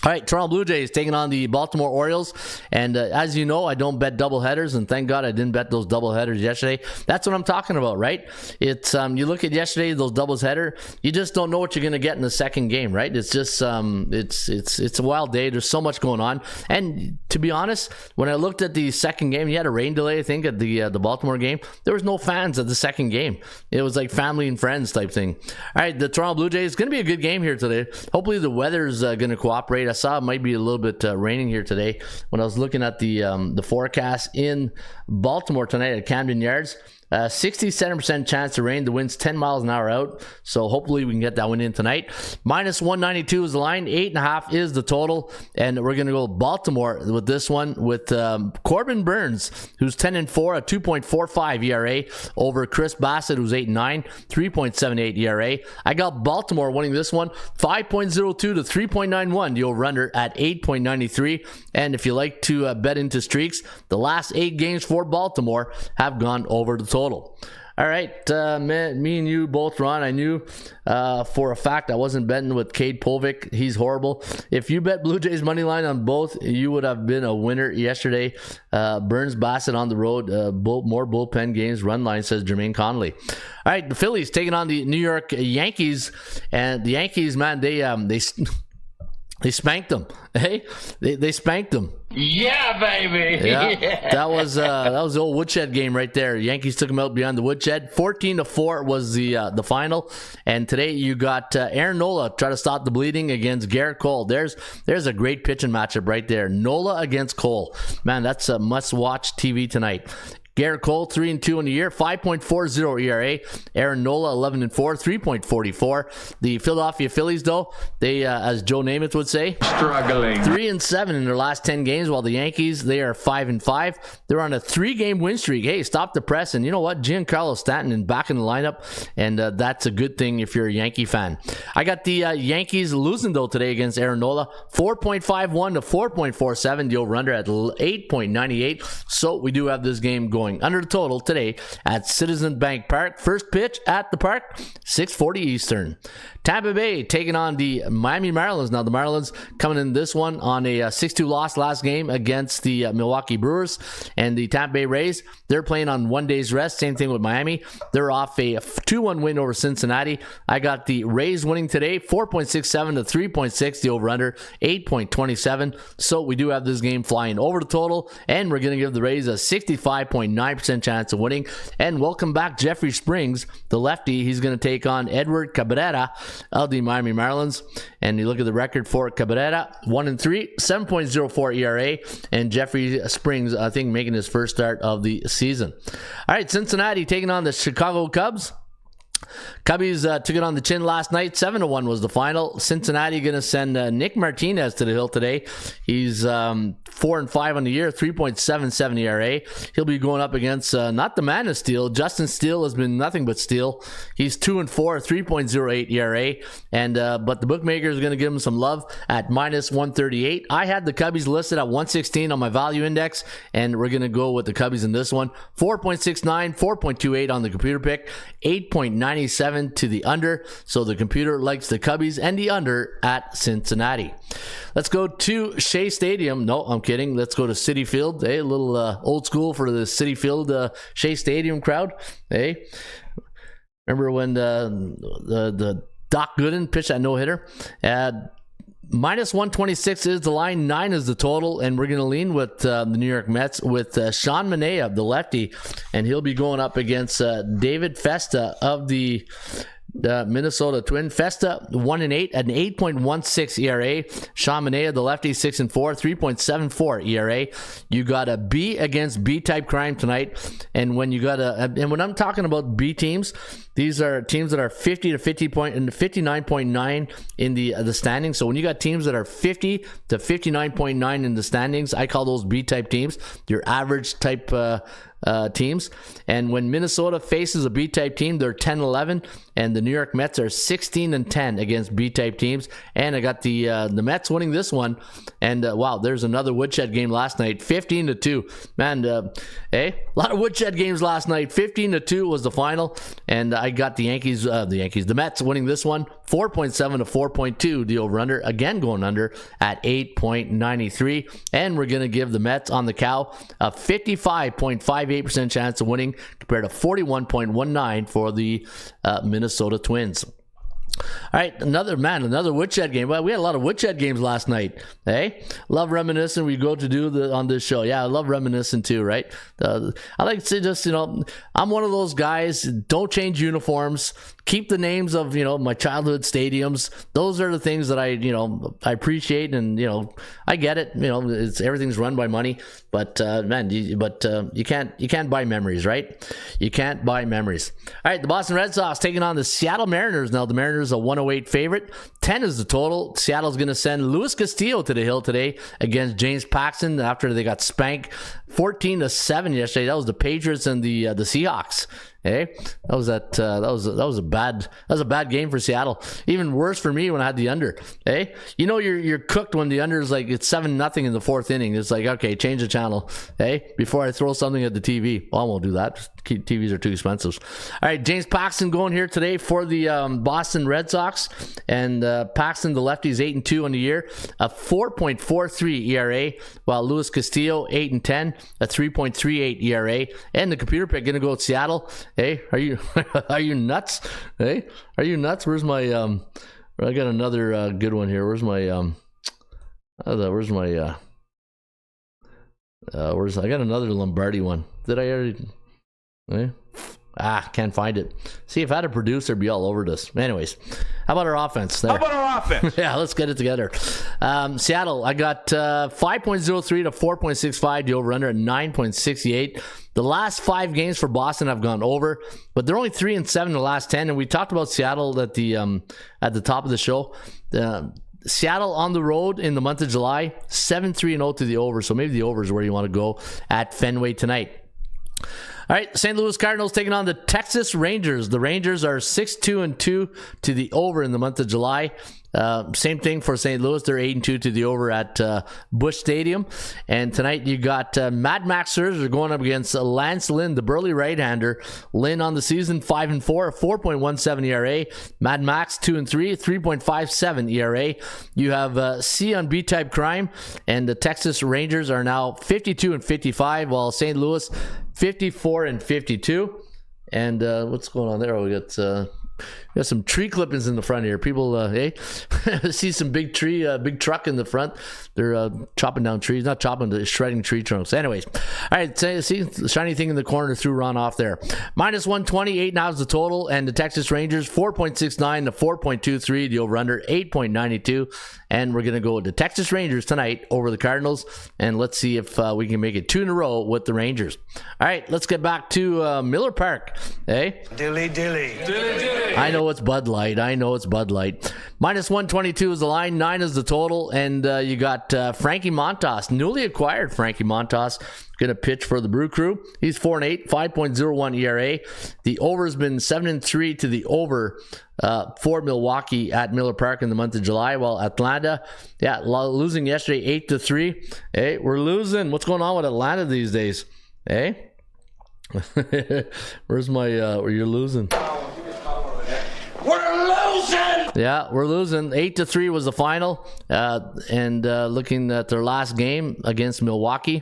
Speaker 2: All right, Toronto Blue Jays taking on the Baltimore Orioles, and as you know, I don't bet doubleheaders, and thank God I didn't bet those doubleheaders yesterday. That's what I'm talking about, right? It's you look at yesterday, those doubleheader, you just don't know what you're going to get in the second game, right? It's just it's a wild day. There's so much going on, and to be honest, when I looked at the second game, you had a rain delay, I think, at the Baltimore game. There was no fans at the second game. It was like family and friends type thing. All right, the Toronto Blue Jays, going to be a good game here today. Hopefully the weather's going to cooperate. I saw it might be a little bit raining here today when I was looking at the forecast in Baltimore tonight at Camden Yards. 67% chance to rain. The wind's 10 miles an hour out, so hopefully we can get that one in tonight. Minus 192 is the line. 8.5 is the total, and we're going to go Baltimore with this one with Corbin Burns, who's 10-4, a 2.45 ERA over Chris Bassett, who's 8-9, 3.78 ERA. I got Baltimore winning this one 5.02 to 3.91. The over-under at 8.93. And if you like to bet into streaks, the last 8 games for Baltimore have gone over the total. All right, me and you both, Ron. I knew for a fact I wasn't betting with Cade Povich. He's horrible. If you bet Blue Jays money line on both, you would have been a winner yesterday. Burns Bassett on the road. More bullpen games. Run line, says Jermaine Conley. All right, the Phillies taking on the New York Yankees, and the Yankees, man, they spanked them. Hey, they spanked them.
Speaker 4: Yeah, baby.
Speaker 2: Yeah, that was the old woodshed game right there. Yankees took them out beyond the woodshed. 14-4 was the final. And today you got Aaron Nola try to stop the bleeding against Garrett Cole. There's a great pitching matchup right there. Nola against Cole. Man, that's a must-watch TV tonight. Garrett Cole, 3-2 in the year, 5.40 ERA. Aaron Nola, 11-4, 3.44. The Philadelphia Phillies, though, they, as Joe Namath would say,
Speaker 4: Struggling.
Speaker 2: 3-7 in their last 10 games, while the Yankees, they are 5-5. They're on a 3-game win streak. Hey, stop the press. And you know what? Giancarlo Stanton is back in the lineup, and that's a good thing if you're a Yankee fan. I got the Yankees losing, though, today against Aaron Nola, 4.51 to 4.47. The over-under at 8.98. So we do have this game going under the total today at Citizens Bank Park. First pitch at the park, 6:40 Eastern. Tampa Bay taking on the Miami Marlins. Now the Marlins coming in this one on a 6-2 loss last game against the Milwaukee Brewers, and the Tampa Bay Rays, they're playing on 1 day's rest. Same thing with Miami. They're off a 2-1 win over Cincinnati. I got the Rays winning today, 4.67 to 3.6. The over-under, 8.27. So we do have this game flying over the total, and we're going to give the Rays a 65.9% chance of winning. And welcome back Jeffrey Springs, the lefty. He's going to take on Edward Cabrera of the Miami Marlins. And you look at the record for Cabrera, 1-3, 7.04 ERA, and Jeffrey Springs, I think, making his first start of the season. All right, Cincinnati taking on the Chicago Cubs. Cubbies took it on the chin last night. 7-1 was the final. Cincinnati going to send Nick Martinez to the hill today. He's 4-5 on the year, 3.77 ERA. He'll be going up against not the man of steel. Justin Steele has been nothing but steel. He's 2-4, 3.08 ERA. And but the bookmakers are going to give him some love at -138. I had the Cubbies listed at 116 on my value index, and we're going to go with the Cubbies in this one. 4.69, 4.28 on the computer pick, 8.97 to the under. So the computer likes the Cubbies and the under at Cincinnati. Let's go to Shea Stadium. No, I'm kidding. Let's go to Citi Field. Hey, a little old school for the Citi Field Shea Stadium crowd. Hey, remember when the Doc Gooden pitched that no-hitter? -126 is the line, 9 is the total, and we're going to lean with the New York Mets with Sean Manaea, the lefty, and he'll be going up against David Festa of the Minnesota Twin. Festa 1-8 at an 8.16 ERA. Sean Manaea, the lefty, 6-4, 3.74 ERA. You got a B against B type crime tonight, and when you got and when I'm talking about B teams, these are teams that are 50 to 59.9 in the standings. So when you got teams that are 50 to 59.9 in the standings, I call those B type teams. Your average type teams. And when Minnesota faces a B-type team, they're 10-11, and the New York Mets are 16-10 against B-type teams. And I got the Mets winning this one. And wow, there's another woodshed game last night, 15-2. Man, a lot of woodshed games last night. 15-2 was the final, and I got the Mets winning this one, 4.7 to 4.2. The over/under again going under at 8.93, and we're gonna give the Mets on the cow a 55.58% chance of winning compared to 41.19 for the Minnesota Twins. All right, another woodshed game. Well, we had a lot of woodshed games last night. Hey, love reminiscing. We go to do on this show. Yeah, I love reminiscing too, right? I like to say just, I'm one of those guys, don't change uniforms. Keep the names of, my childhood stadiums. Those are the things that I appreciate, and, I get it. Everything's run by money, but you can't buy memories, right? You can't buy memories. All right, the Boston Red Sox taking on the Seattle Mariners. Now, the Mariners a 108 favorite. 10 is the total. Seattle's going to send Luis Castillo to the hill today against James Paxton after they got spanked 14-7 yesterday. That was the Patriots and the Seahawks. Hey, that was a bad game for Seattle. Even worse for me when I had the under. Hey, you're cooked when the under is like it's 7-0 in the fourth inning. It's like, okay, change the channel. Hey, before I throw something at the TV. Well, I won't do that. TVs are too expensive. All right, James Paxton going here today for the Boston Red Sox, and Paxton, the lefty, is 8-2 on the year, a 4.43 ERA, while Luis Castillo 8-10, a 3.38 ERA, and the computer pick going to go with Seattle. Hey, are you nuts? Hey, are you nuts? Where's my I got another good one here. Where's my I got another Lombardi one. Did I already? Can't find it. See, if I had a producer, it'd be all over this. Anyways, how about our offense there? Yeah, let's get it together. Seattle, I got 5.03 to 4.65. The over-under at 9.68. The last 5 games for Boston have gone over, but they're only 3-7 in the last 10. And we talked about Seattle at the top of the show. Seattle on the road in the month of July, 7-3-0 to the over. So maybe the over is where you want to go at Fenway tonight. All right, St. Louis Cardinals taking on the Texas Rangers. The Rangers are 6-2-2 to the over in the month of July. Same thing for St. Louis. They're 8-2 to the over at Busch Stadium. And tonight you got Mad Max Scherzer going up against Lance Lynn, the burly right-hander. Lynn on the season 5-4, 4.17 ERA. Mad Max 2-3, 3.57 ERA. You have C on B-type crime, and the Texas Rangers are now 52-55, while St. Louis 54-52. And what's going on there? We got some tree clippings in the front here. People, see some big truck in the front. They're chopping down trees, not chopping, shredding tree trunks. Anyways, all right, see the shiny thing in the corner threw Ron off there. Minus 128 now is the total, and the Texas Rangers 4.69 to 4.23. The over/under 8.92, and we're gonna go with the Texas Rangers tonight over the Cardinals, and let's see if we can make it 2 in a row with the Rangers. All right, let's get back to Miller Park. Hey,
Speaker 5: Dilly.
Speaker 2: I know it's Bud Light. Minus 122 is the line, 9 is the total, and you got Frankie Montas, newly acquired Frankie Montas, going to pitch for the Brew Crew. He's 4-8, 5.01 ERA. The over has been 7-3 to the over for Milwaukee at Miller Park in the month of July, while Atlanta, losing yesterday 8-3. Hey, we're losing. What's going on with Atlanta these days? Hey? Where's my, where you're losing?
Speaker 3: We're losing!
Speaker 2: Yeah, we're losing. 8-3 was the final. And looking at their last game against Milwaukee.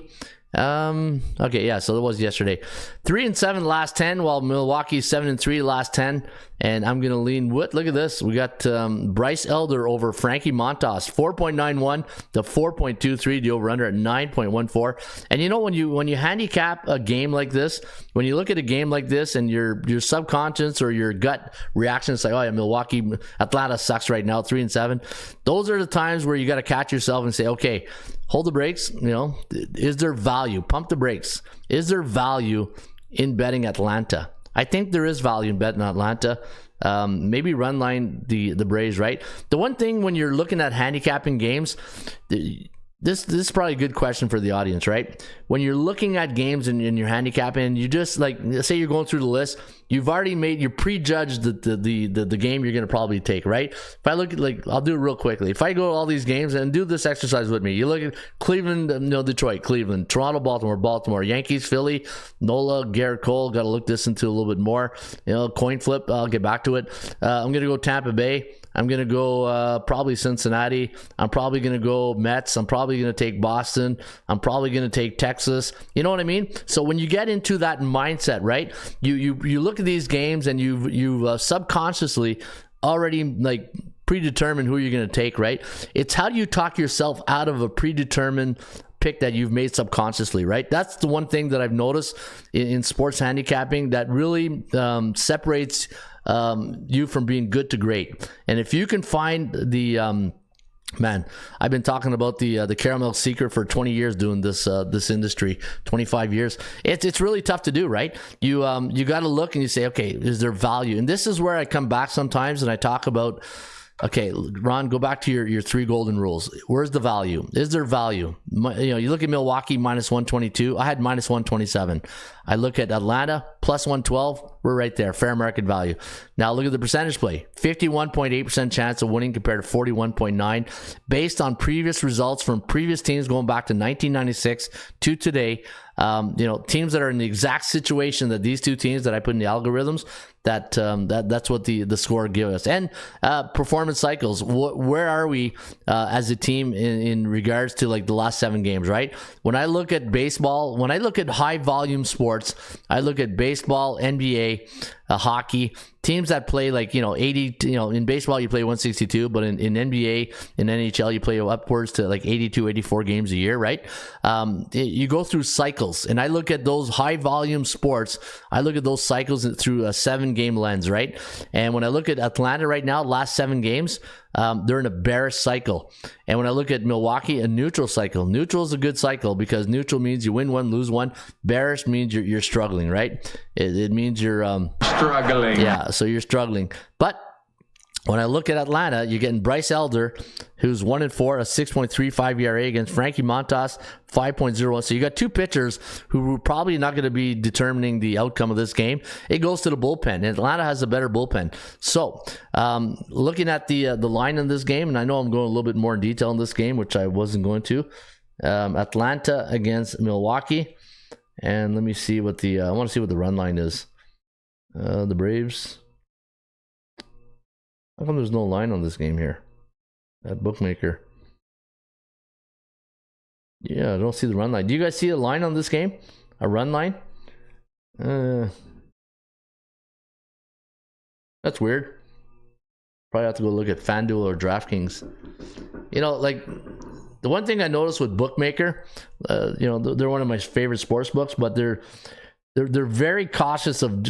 Speaker 2: Okay, yeah, so that was yesterday. 3-7 last 10, while Milwaukee 7-3 last 10. And I'm going to lean with, look at this. We got Bryce Elder over Frankie Montas, 4.91 to 4.23, the over-under at 9.14. And you know, when you handicap a game like this, when you look at a game like this and your subconscious or your gut reaction is like, oh yeah, Milwaukee, Atlanta sucks right now, 3-7. Those are the times where you got to catch yourself and say, okay, hold the brakes. You know, is there value? Pump the brakes. Is there value in betting Atlanta? I think there is value in betting Atlanta. Maybe run line the Braves, right? The one thing when you're looking at handicapping games, this is probably a good question for the audience, right? When you're looking at games and you're handicapping, you just, like, say you're going through the list, you've already you prejudged the game you're going to probably take, right? If I look at, like, I'll do it real quickly. If I go to all these games and do this exercise with me, you look at Cleveland, Detroit, Cleveland, Toronto, Baltimore, Yankees, Philly, Nola, Garrett Cole, got to look this into a little bit more, coin flip, I'll get back to it. I'm going to go Tampa Bay. I'm going to go probably Cincinnati. I'm probably going to go Mets. I'm probably going to take Boston. I'm probably going to take Texas. You know what I mean? So when you get into that mindset, right, you look at these games and you've subconsciously already, like, predetermined who you're going to take, right? It's how do you talk yourself out of a predetermined pick that you've made subconsciously, right? That's the one thing that I've noticed in sports handicapping that really separates you from being good to great. And if you can find the man, I've been talking about the caramel secret for 20 years doing this industry, 25 years. It's really tough to do, right? You got to look and you say, okay, is there value? And this is where I come back sometimes and I talk about, okay, Ron, go back to your 3 golden rules. Where's the value? Is there value? You look at Milwaukee minus 122. I had minus 127. I look at Atlanta plus 112. We're right there, fair market value. Now look at the percentage play. 51.8% chance of winning compared to 41.9, based on previous results from previous teams going back to 1996 to today. Teams that are in the exact situation that these two teams that I put in the algorithms, that's what the score gives us. And performance cycles, where are we as a team in regards to, like, the last 7 games, right? When I look at baseball, when I look at high volume sports, I look at baseball, NBA, hockey, teams that play like, 80, in baseball you play 162, but in NBA, in NHL, you play upwards to like 82, 84 games a year, right? You go through cycles, and I look at those high volume sports, I look at those cycles through a 7-game lens, right? And when I look at Atlanta right now, last 7 games, they're in a bearish cycle. And when I look at Milwaukee, a neutral cycle. Neutral is a good cycle because neutral means you win one, lose one. Bearish means you're struggling, right? It means you're
Speaker 4: Struggling.
Speaker 2: yeah, so you're struggling. But when I look at Atlanta, you're getting Bryce Elder, who's 1-4, a 6.35 ERA against Frankie Montas, 5.01. So you got 2 pitchers who are probably not going to be determining the outcome of this game. It goes to the bullpen, and Atlanta has a better bullpen. So looking at the line in this game, and I know I'm going a little bit more in detail in this game, which I wasn't going to. Atlanta against Milwaukee, and let me see what I want to see what the run line is. The Braves. How come there's no line on this game here? That bookmaker. Yeah, I don't see the run line. Do you guys see a line on this game? A run line? That's weird. Probably have to go look at FanDuel or DraftKings. Like the one thing I noticed with bookmaker, they're one of my favorite sports books, but they're very cautious of,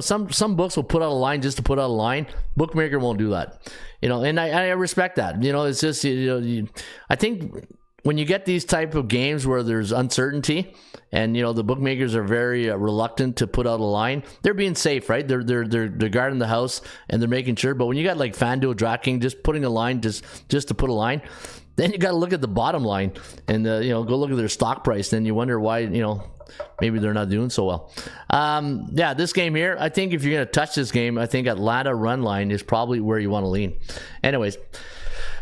Speaker 2: some books will put out a line just to put out a line. Bookmaker won't do that, and I respect that. It's just, I think when you get these type of games where there's uncertainty and, the bookmakers are very reluctant to put out a line, they're being safe, right? They're guarding the house and they're making sure. But when you got like FanDuel, DraftKings, just putting a line just to put a line, then you got to look at the bottom line and, go look at their stock price. Then you wonder why, maybe they're not doing so well. This game here, I think if you're going to touch this game, I think Atlanta run line is probably where you want to lean. Anyways,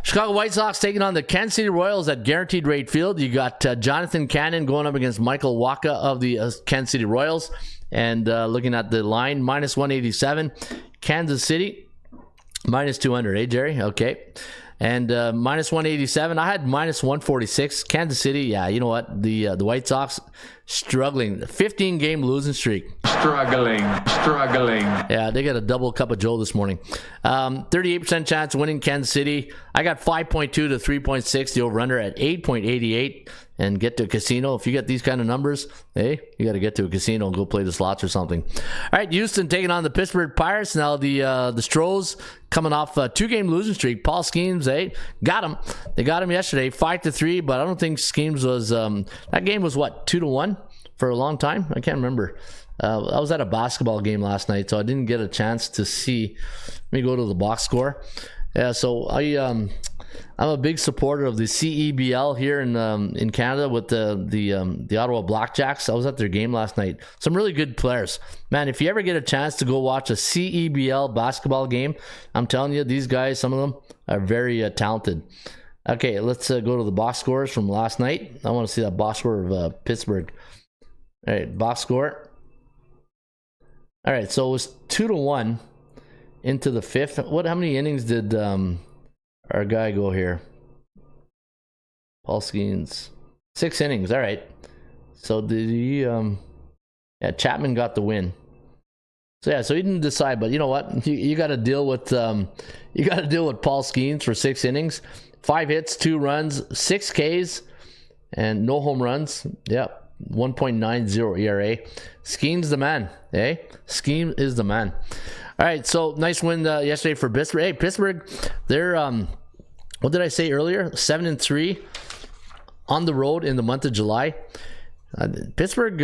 Speaker 2: Chicago White Sox taking on the Kansas City Royals at Guaranteed Rate Field. You got Jonathan Cannon going up against Michael Wacha of the Kansas City Royals. And looking at the line, minus 187. Kansas City, minus 200. Hey, Jerry? Okay. And minus 187. I had minus 146. Kansas City, yeah, you know what? The White Sox struggling. 15-game losing streak.
Speaker 4: Struggling.
Speaker 2: Yeah, they got a double cup of Joe this morning. 38% chance winning Kansas City. I got 5.2 to 3.6. The over-under at 8.88. And get to a casino. If you get these kind of numbers, hey, you got to get to a casino and go play the slots or something. All right, Houston taking on the Pittsburgh Pirates. Now the Stros coming off a 2-game losing streak. Paul Skeens, got him. They got him yesterday, 5-3. But I don't think Skeens was. That game was what, 2-1 for a long time. I can't remember. I was at a basketball game last night, so I didn't get a chance to see. Let me go to the box score. Yeah, so I'm a big supporter of the CEBL here in Canada with the Ottawa Blackjacks. I was at their game last night. Some really good players. Man, if you ever get a chance to go watch a CEBL basketball game, I'm telling you, these guys, some of them are very talented. Okay, let's go to the box scores from last night. I want to see that box score of Pittsburgh. All right, box score. All right, so it was 2-1 into the 5th. How many innings did our guy go here? Paul Skeens. 6 innings. All right. So did he? Chapman got the win. So he didn't decide, but you know what? You got to deal with Paul Skeens for 6 innings, 5 hits, 2 runs, 6 Ks, and no home runs. Yep. 1.90 ERA. Skeens the man. Scheme is the man. All right, so nice win yesterday for Pittsburgh. Hey, Pittsburgh, they're what did I say earlier? 7-3 on the road in the month of July. Pittsburgh,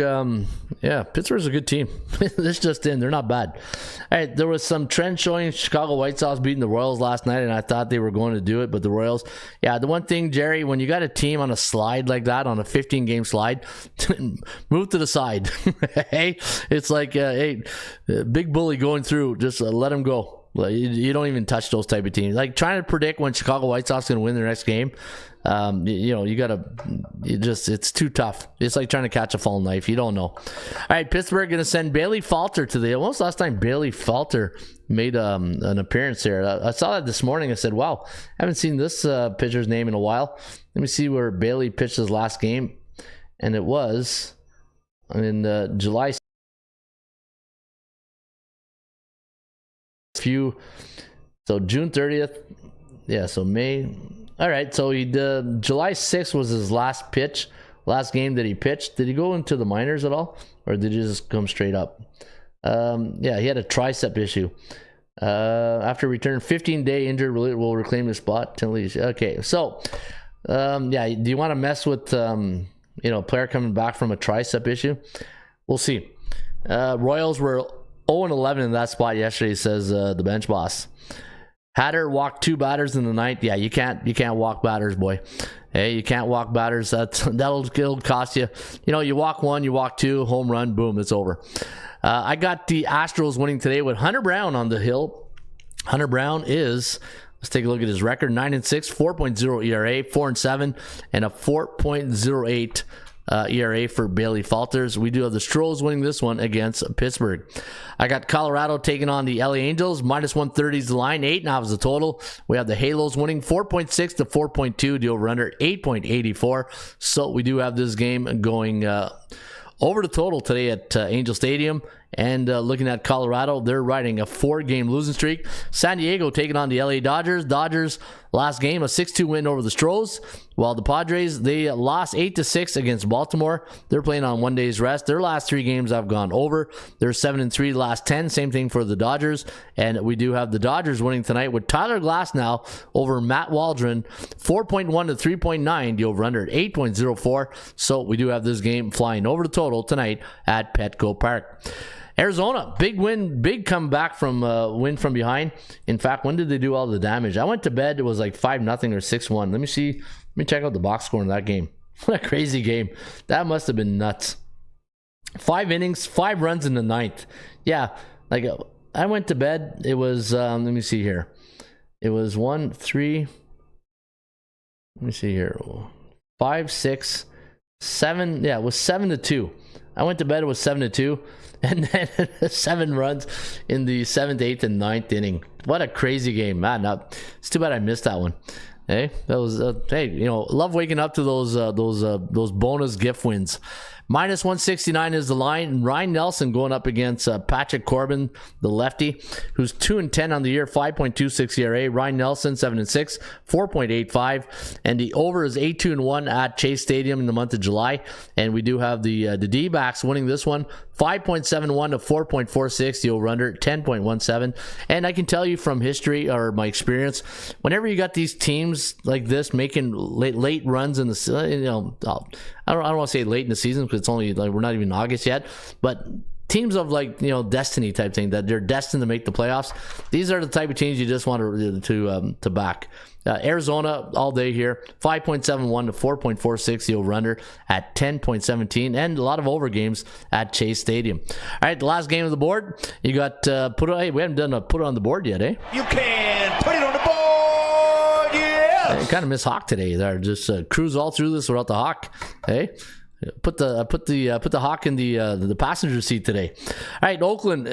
Speaker 2: Pittsburgh's a good team. This just in, they're not bad. All right, there was some trend showing Chicago White Sox beating the Royals last night, and I thought they were going to do it, but the Royals, the one thing, Jerry, when you got a team on a slide like that, on a 15-game slide, move to the side. Hey, it's like, big bully going through, just let him go. You don't even touch those type of teams. Like trying to predict when Chicago White Sox going to win their next game, it's too tough. It's like trying to catch a falling knife. You don't know. All right, Pittsburgh going to send Bailey Falter to when was the last time Bailey Falter made an appearance here? I saw that this morning. I said, wow, I haven't seen this pitcher's name in a while. Let me see where Bailey pitched his last game. And it was in July few. So June 30th. Yeah, so May. All right, so he did, July 6th was his last game that he pitched. Did he go into the minors at all, or did he just come straight up? Yeah, he had a tricep issue. After return, 15-day injured will reclaim his spot. Okay, so yeah, do you want to mess with a player coming back from a tricep issue? We'll see. Royals were 0-11 in that spot yesterday, says the bench boss. Hatter walked 2 batters in the ninth. Yeah, you can't walk batters, boy. Hey, you can't walk batters. That'll cost you. You walk 1, you walk 2, home run, boom, it's over. I got the Astros winning today with Hunter Brown on the hill. Hunter Brown is, let's take a look at his record: 9-6, 4.0 ERA, 4-7, and a 4.08 ERA for Bailey Falters. We do have the Stros winning this one against Pittsburgh. I got Colorado taking on the LA Angels. -130 is the line. 8.5 is the total. We have the Halos winning 4.6 to 4.2. The over-under 8.84. So we do have this game going over the total today at Angel Stadium. And looking at Colorado, they're riding a 4-game losing streak. San Diego taking on the LA Dodgers. Dodgers last game, a 6-2 win over the Stros. While the Padres, they lost 8-6 against Baltimore. They're playing on 1 day's rest. Their last 3 games have gone over. They're 7-3 last 10. Same thing for the Dodgers. And we do have the Dodgers winning tonight with Tyler Glasnow over Matt Waldron. 4.1 to 3.9. The over-under at 8.04. So we do have this game flying over the total tonight at Petco Park. Arizona, big win, big comeback from win from behind. In fact, when did they do all the damage? I went to bed, it was like 5-0 or 6-1. Let me see. Let me check out the box score in that game. What a crazy game. That must have been nuts. 5 innings, 5 runs in the ninth. Yeah, like I went to bed. It was, let me see here. It was 1, 3. Let me see here. 5, 6, 7. Yeah, it was 7-2. I went to bed, it was 7-2. And then 7 runs in the 7th, 8th, and 9th inning. What a crazy game, man! It's too bad I missed that one. Hey, that was hey, love waking up to those bonus gift wins. -169 is the line. Ryan Nelson going up against Patrick Corbin, the lefty, who's 2-10 on the year, 5.26 ERA. Ryan Nelson 7-6, 4.85, and the over is 8-2-1 at Chase Stadium in the month of July. And we do have the D-backs winning this one, 5.71 to 4.46. The over/under 10.17. And I can tell you from history or my experience, whenever you got these teams like this making late runs in the I don't want to say late in the season because it's only like we're not even in August yet, but teams of destiny type thing that they're destined to make the playoffs. These are the type of teams you just want to back. Arizona all day here, 5.71 to 4.46. The over/under at 10.17, and a lot of over games at Chase Stadium. All right, the last game of the board. You got Hey, we haven't done a put it on the board yet, eh?
Speaker 5: You can put it on the board.
Speaker 2: I kind of miss Hawk today. There, just cruise all through this without the Hawk. Hey, put the Hawk in the passenger seat today. All right, Oakland.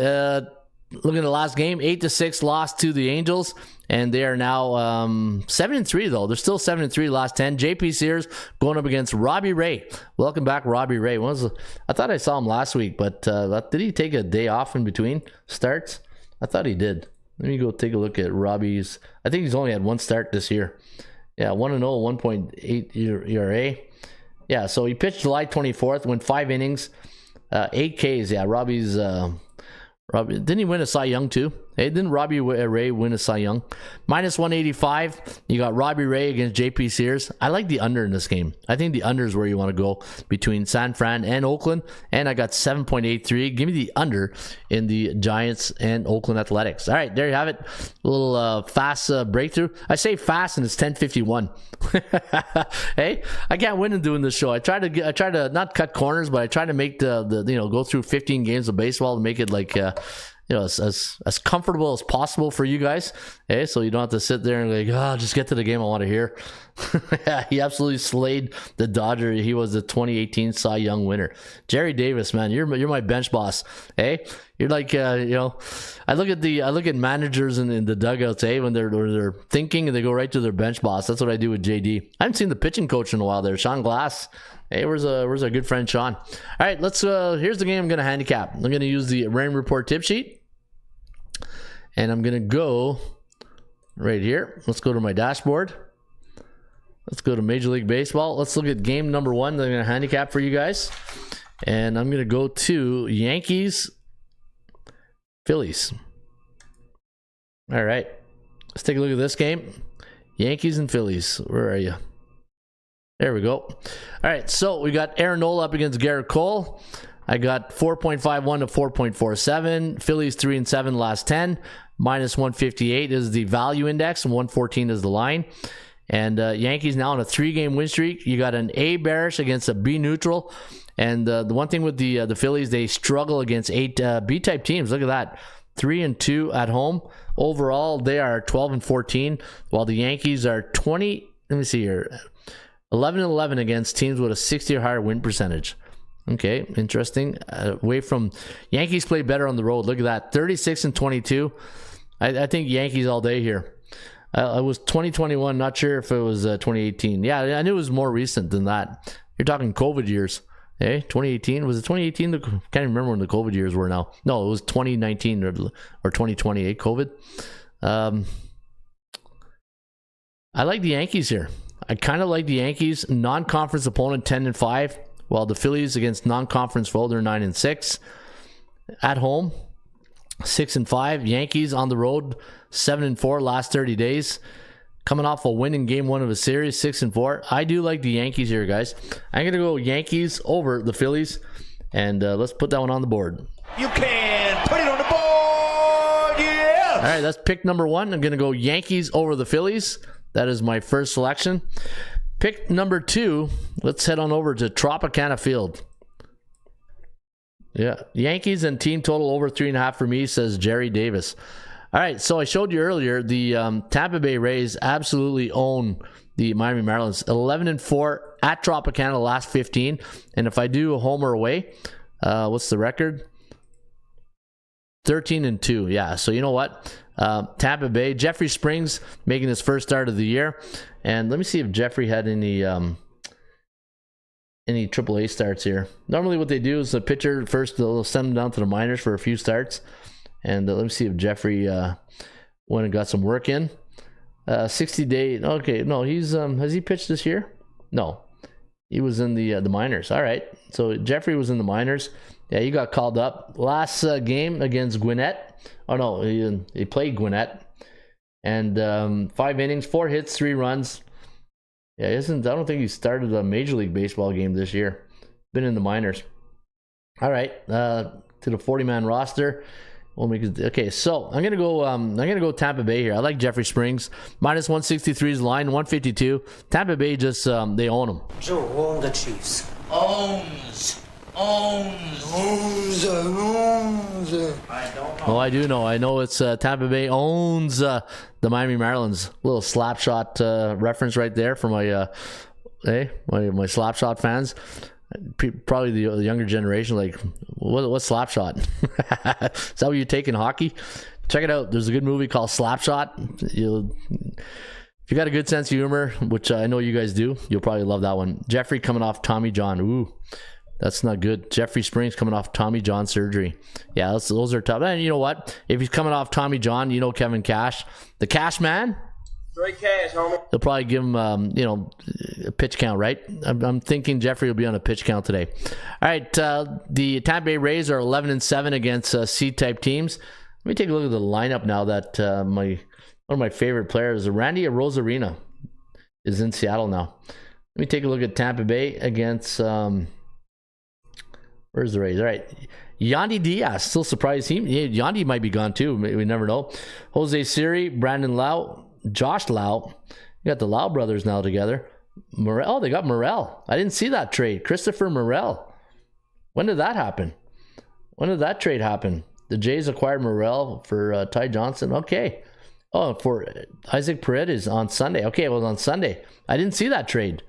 Speaker 2: Looking at the last game, 8-6 lost to the Angels, and they are now 7-3 though. They're still 7-3 last 10. JP Sears going up against Robbie Ray. Welcome back, Robbie Ray. I thought I saw him last week, but did he take a day off in between starts? I thought he did. Let me go take a look at Robbie's. I think he's only had 1 start this year. Yeah, 1-0, 1.8 ERA. Yeah, so he pitched July 24th, went 5 innings, 8 Ks. Yeah, Robbie, didn't he win a Cy Young too? Hey, didn't Robbie Ray win a Cy Young? -185. You got Robbie Ray against JP Sears. I like the under in this game. I think the under is where you want to go between San Fran and Oakland. And I got 7.83. Give me the under in the Giants and Oakland Athletics. All right, there you have it. A little fast breakthrough. I say fast and it's 10:51. Hey, I can't win in doing this show. I try to not cut corners, but I try to make the go through 15 games of baseball to make it like as comfortable as possible for you guys. Hey, so you don't have to sit there and like, just get to the game I want to hear. Yeah, he absolutely slayed the Dodger. He was the 2018 Cy Young winner. Jerry Davis, man, you're my bench boss. Hey, you're like I look at managers in the dugouts, when they're thinking and they go right to their bench boss. That's what I do with JD. I haven't seen the pitching coach in a while there, Sean Glass. Hey, where's our good friend Sean? All right, let's here's the game I'm gonna handicap. I'm gonna use the Rain Report tip sheet. And I'm going to go right here. Let's go to my dashboard. Let's go to Major League Baseball. Let's look at game number 1 that I'm going to handicap for you guys. And I'm going to go to Yankees, Phillies. All right. Let's take a look at this game. Yankees and Phillies. Where are you? There we go. All right. So we got Aaron Nola up against Garrett Cole. I got 4.51 to 4.47. Phillies 3-7 last 10. Minus 158 is the value index, and 114 is the line. And Yankees now on a 3-game win streak. You got an A bearish against a B neutral. And the one thing with the Phillies, they struggle against 8 B-type teams. Look at that. 3-2 at home. Overall, they are 12-14, while the Yankees are 20. Let me see here. 11-11 against teams with a 60 or higher win percentage. Okay, interesting. Away from Yankees play better on the road. Look at that. 36-22. I think Yankees all day here. It was 2021. Not sure if it was 2018. Yeah, I knew it was more recent than that. You're talking COVID years. Hey, 2018. Was it 2018? I can't even remember when the COVID years were now. No, it was 2019 or 2020. COVID. I like the Yankees here. I kind of like the Yankees. Non-conference opponent 10-5, while the Phillies against non-conference foe, they're 9-6. At home, 6-5. Yankees on the road, 7-4 last 30 days. Coming off a win in game 1 of a series, 6-4. I do like the Yankees here, guys. I'm going to go Yankees over the Phillies, and let's put that one on the board.
Speaker 5: You can put it on the board, yeah!
Speaker 2: All right, that's pick number 1. I'm going to go Yankees over the Phillies. That is my first selection. Pick number 2, let's head on over to Tropicana Field. Yeah, Yankees and team total over 3.5 for me, says Jerry Davis. All right, so I showed you earlier the Tampa Bay Rays absolutely own the Miami Marlins. 11-4 at Tropicana the last 15. And if I do a home or away, what's the record? 13-2. Yeah, so you know what? Tampa Bay, Jeffrey Springs making his first start of the year. And let me see if Jeffrey had any AAA starts here. Normally what they do is the pitcher first, they'll send him down to the minors for a few starts. And let me see if Jeffrey went and got some work in. 60-day. Okay, no, he's has he pitched this year? No, he was in the minors. All right, so Jeffrey was in the minors. Yeah, he got called up last game against Gwinnett. Oh no, he played Gwinnett, and 5 innings, 4 hits, 3 runs. Yeah, I don't think he started a Major League Baseball game this year. Been in the minors. All right, to the 40-man roster. Okay, so I'm gonna go Tampa Bay here. I like Jeffrey Springs. Minus 163 is the line, 152. Tampa Bay just they own them.
Speaker 6: Joe, own the Chiefs.
Speaker 3: Owns.
Speaker 6: Owns.
Speaker 3: I don't know.
Speaker 2: Oh, I do know. I know it's Tampa Bay owns the Miami Marlins. Little slap shot reference right there for my my slap shot fans. Probably the younger generation, like, what's slap shot? Is that what you take in hockey? Check it out. There's a good movie called Slap Shot. If you got a good sense of humor, which I know you guys do, you'll probably love that one. Jeffrey coming off Tommy John. Ooh, that's not good. Jeffrey Springs coming off Tommy John surgery. Yeah, those are tough. And you know what? If he's coming off Tommy John, you know Kevin Cash, the Cash Man.
Speaker 6: Straight cash, homie.
Speaker 2: They'll probably give him, a pitch count, right? I'm thinking Jeffrey will be on a pitch count today. All right, the Tampa Bay Rays are 11-7 against C-type teams. Let me take a look at the lineup now that one of my favorite players, Randy Arozarena, is in Seattle now. Let me take a look at Tampa Bay against, where's the Rays? All right, Yandy Diaz, still surprised. Yandy might be gone too. We never know. Jose Siri, Brandon Lau, Josh Lau. You got the Lau brothers now together. Morel, they got Morel. I didn't see that trade. Christopher Morel. When did that happen? When did that trade happen? The Jays acquired Morel for Ty Johnson. Okay. Oh, for Isaac Paredes on Sunday. Okay, it was on Sunday. I didn't see that trade.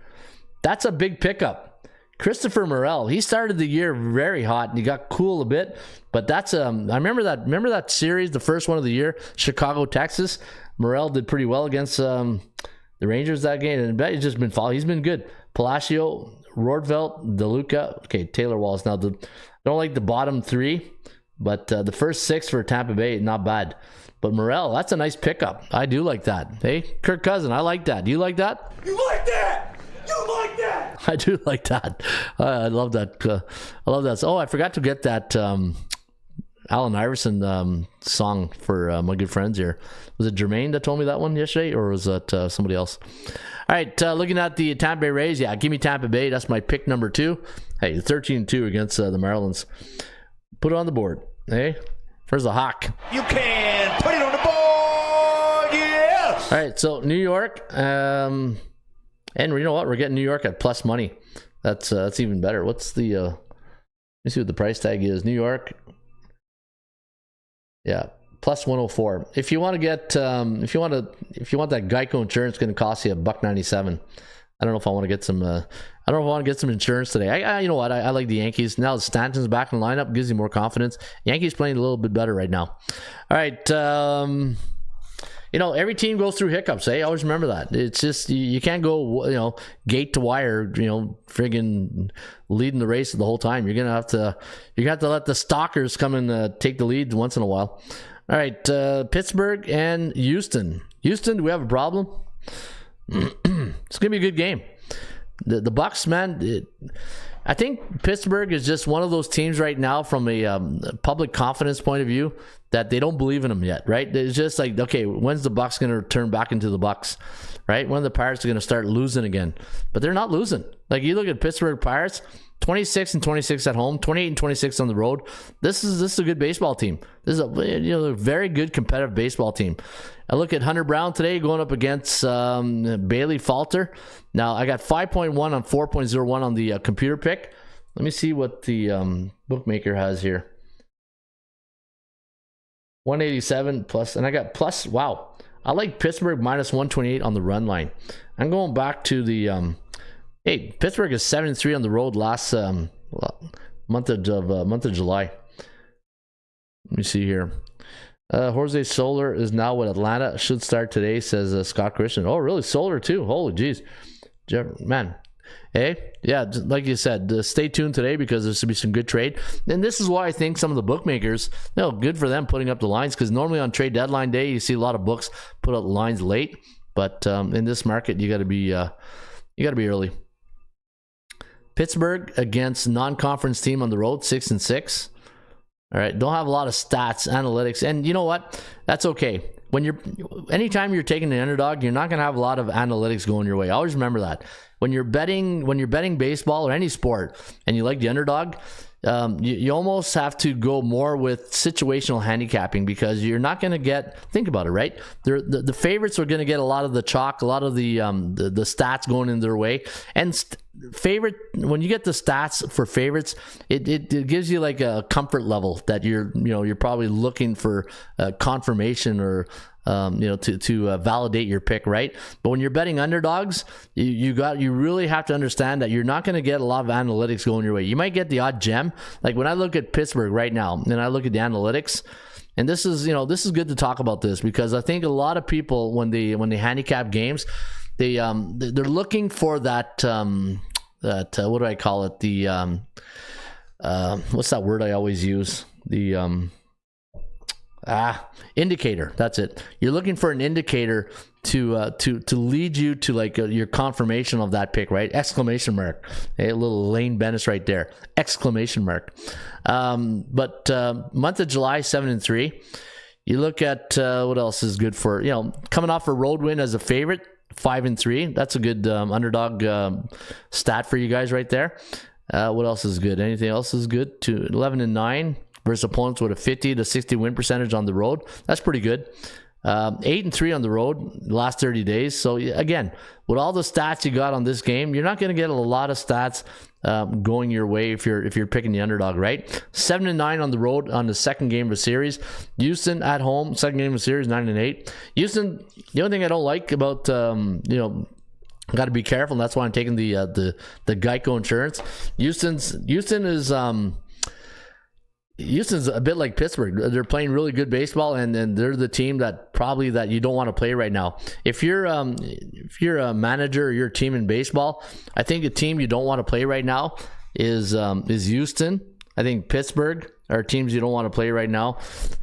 Speaker 2: That's a big pickup. Christopher Morel, he started the year very hot and he got cool a bit, but that's I remember that series, the first one of the year, Chicago, Texas. Morel did pretty well against the Rangers that game, and he's just been following. He's been good. Palacio, Rordvelt, DeLuca. Okay, Taylor Walls. Now, I don't like the bottom 3, but the first 6 for Tampa Bay, not bad. But Morel, that's a nice pickup. I do like that. Hey, Kirk Cousin, I like that. Do you like that?
Speaker 6: You like that? You like that?
Speaker 2: I do like that. I love that. I love that. Oh, I forgot to get that Allen Iverson song for my good friends here. Was it Jermaine that told me that one yesterday, or was that somebody else? All right, looking at the Tampa Bay Rays, yeah, give me Tampa Bay. That's my pick number 2. Hey, 13-2 against the Marlins. Put it on the board. Hey, where's the Hawk?
Speaker 5: You can put it on the board. Yes.
Speaker 2: All right, so New York, and you know what? We're getting New York at plus money. That's even better. What's the? Let me see what the price tag is. New York. Yeah, plus 104. If you want to get, if you want that Geico insurance, it's going to cost you $1.97. I don't know if I want to get some. I don't know if I want to get some insurance today. You know what? I like the Yankees now. That Stanton's back in the lineup, gives you more confidence. Yankees playing a little bit better right now. All right. Every team goes through hiccups. I always remember that. It's just you can't go, gate to wire, friggin' leading the race the whole time. You're gonna have to let the stalkers come and take the lead once in a while. All right, Pittsburgh and Houston. Houston, do we have a problem? It's gonna be a good game. The Bucks, man. I think Pittsburgh is just one of those teams right now from a public confidence point of view that they don't believe in them yet, right? It's just like, okay, when's the Bucks going to turn back into the Bucks, right? When the Pirates are going to start losing again? But they're not losing. Like, you look at Pittsburgh Pirates, 26-26 at home, 28-26 on the road. This is a good baseball team. This is a very good competitive baseball team. I look at Hunter Brown today going up against Bailey Falter. Now, I got 5.1 on 4.01 on the computer pick. Let me see what the bookmaker has here. 187 plus, and I got plus. Wow, I like Pittsburgh minus 128 on the run line. I'm going back to the hey, Pittsburgh is 7-3 on the road last month of July. Let me see here. Jose Soler is now with Atlanta. Should start today, says Scott Christian. Oh, really? Soler too? Holy jeez, man. Hey, yeah, like you said, stay tuned today because there's going to be some good trade. And this is why I think some of the bookmakers, good for them putting up the lines, because normally on trade deadline day, you see a lot of books put up lines late. But in this market, you got to be early. Pittsburgh against non-conference team on the road, 6-6. All right, don't have a lot of stats, analytics, and you know what? That's okay. Anytime you're taking the underdog, you're not going to have a lot of analytics going your way. Always remember that. When you're betting baseball or any sport and you like the underdog, you almost have to go more with situational handicapping, because you're not going to think about it, right? The favorites are going to get a lot of the chalk, a lot of the stats going in their way. And when you get the stats for favorites, it gives you like a comfort level that you're probably looking for confirmation or to validate your pick, right? But when you're betting underdogs, you really have to understand that you're not going to get a lot of analytics going your way. You might get the odd gem. Like when I look at Pittsburgh right now, and I look at the analytics, and this is good to talk about this, because I think a lot of people when they handicap games, they're looking for that what do I call it? The what's that word I always use? The indicator. That's it. You're looking for an indicator to lead you to like your confirmation of that pick, right? Exclamation mark. A little Lane Bennis right there. Exclamation mark. But month of July, 7-3. You look at what else is good for, coming off a road win as a favorite, 5-3. That's a good underdog stat for you guys right there. What else is good? Anything else is good? 11-9 versus opponents with a 50 to 60 win percentage on the road. That's pretty good. 8-3 on the road last 30 days. So again, with all the stats you got on this game, you're not going to get a lot of stats going your way if you're picking the underdog, right? 7-9 on the road on the second game of the series. Houston at home, second game of the series, 9-8. Houston, the only thing I don't like about got to be careful, and that's why I'm taking the Geico insurance. Houston's a bit like Pittsburgh. They're playing really good baseball, and they're the team that you don't want to play right now. If you're a manager or you're a team in baseball, I think a team you don't want to play right now is Houston. I think Pittsburgh are teams you don't want to play right now.